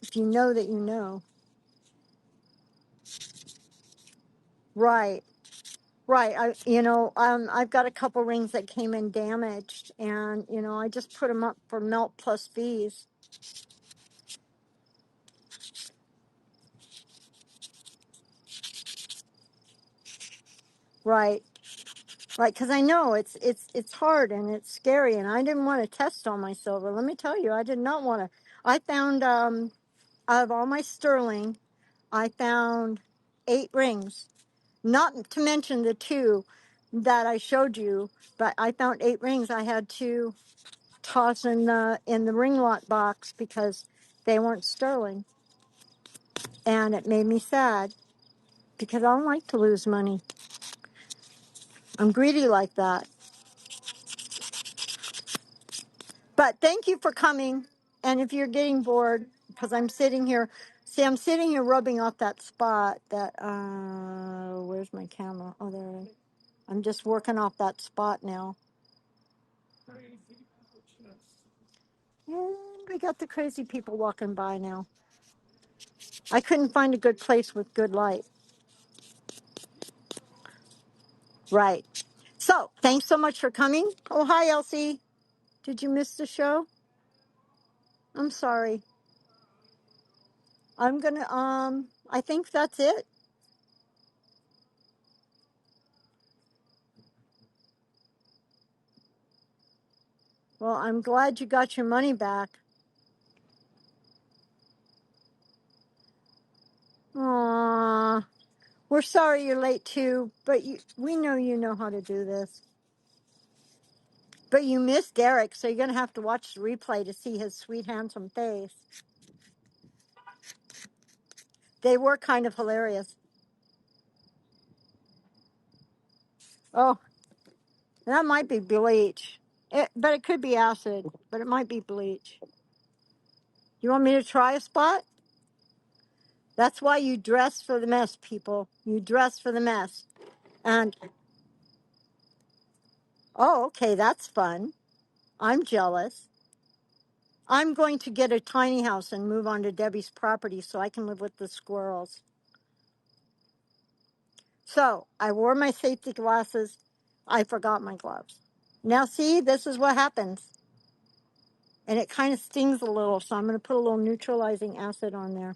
If you know that you know. Right. Right. I've got a couple rings that came in damaged and, I just put them up for melt plus fees. Right. Right. Cause I know it's hard and it's scary and I didn't want to test all my silver. Let me tell you, I did not want to. I found, out of all my sterling, I found 8 rings, not to mention the 2 that I showed you, but I found 8 rings. I had to toss in the ring lot box because they weren't sterling, and it made me sad because I don't like to lose money. I'm greedy like that. But thank you for coming. And if you're getting bored, because I'm sitting here, I'm sitting here rubbing off that spot that where's my camera? Oh, there it is. I'm just working off that spot now. And we got the crazy people walking by now. I couldn't find a good place with good light. Right. So thanks so much for coming. Oh, hi, Elsie. Did you miss the show? I'm sorry. I'm gonna I think that's it. Well, I'm glad you got your money back. Aw. We're sorry you're late too, but we know you know how to do this. But you missed Derek, so you're gonna have to watch the replay to see his sweet, handsome face. They were kind of hilarious. Oh, that might be bleach. But it could be acid, but it might be bleach. You want me to try a spot? That's why you dress for the mess, people. You dress for the mess. And, oh, okay, that's fun. I'm jealous. I'm going to get a tiny house and move on to Debbie's property so I can live with the squirrels. So I wore my safety glasses. I forgot my gloves. Now, see, this is what happens. And it kind of stings a little, so I'm going to put a little neutralizing acid on there.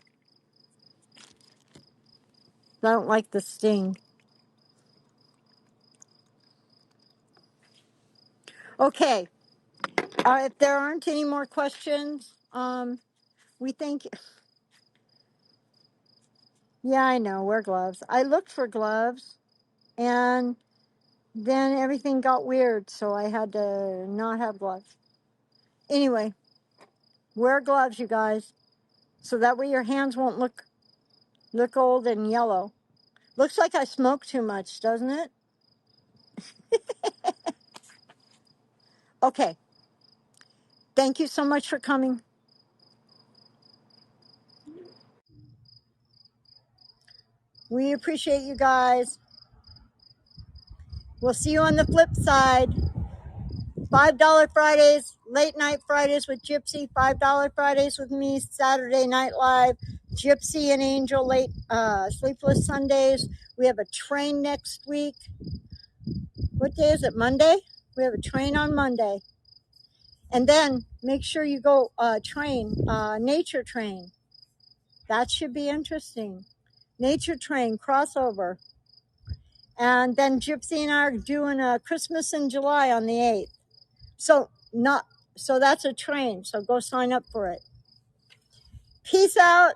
I don't like the sting. Okay. If there aren't any more questions, we thank Yeah, I know. Wear gloves. I looked for gloves and then everything got weird, so I had to not have gloves. Anyway, wear gloves, you guys, so that way your hands won't look old and yellow. Looks like I smoke too much, doesn't it? Okay. Thank you so much for coming. We appreciate you guys. We'll see you on the flip side. $5 Fridays, late night Fridays with Gypsy, $5 Fridays with me, Saturday Night Live, Gypsy and Angel late Sleepless Sundays. We have a train next week. What day is it? Monday? We have a train on Monday. And then make sure you go Nature Train. That should be interesting. Nature Train crossover. And then Gypsy and I are doing a Christmas in July on the 8th. So that's a train. So go sign up for it. Peace out.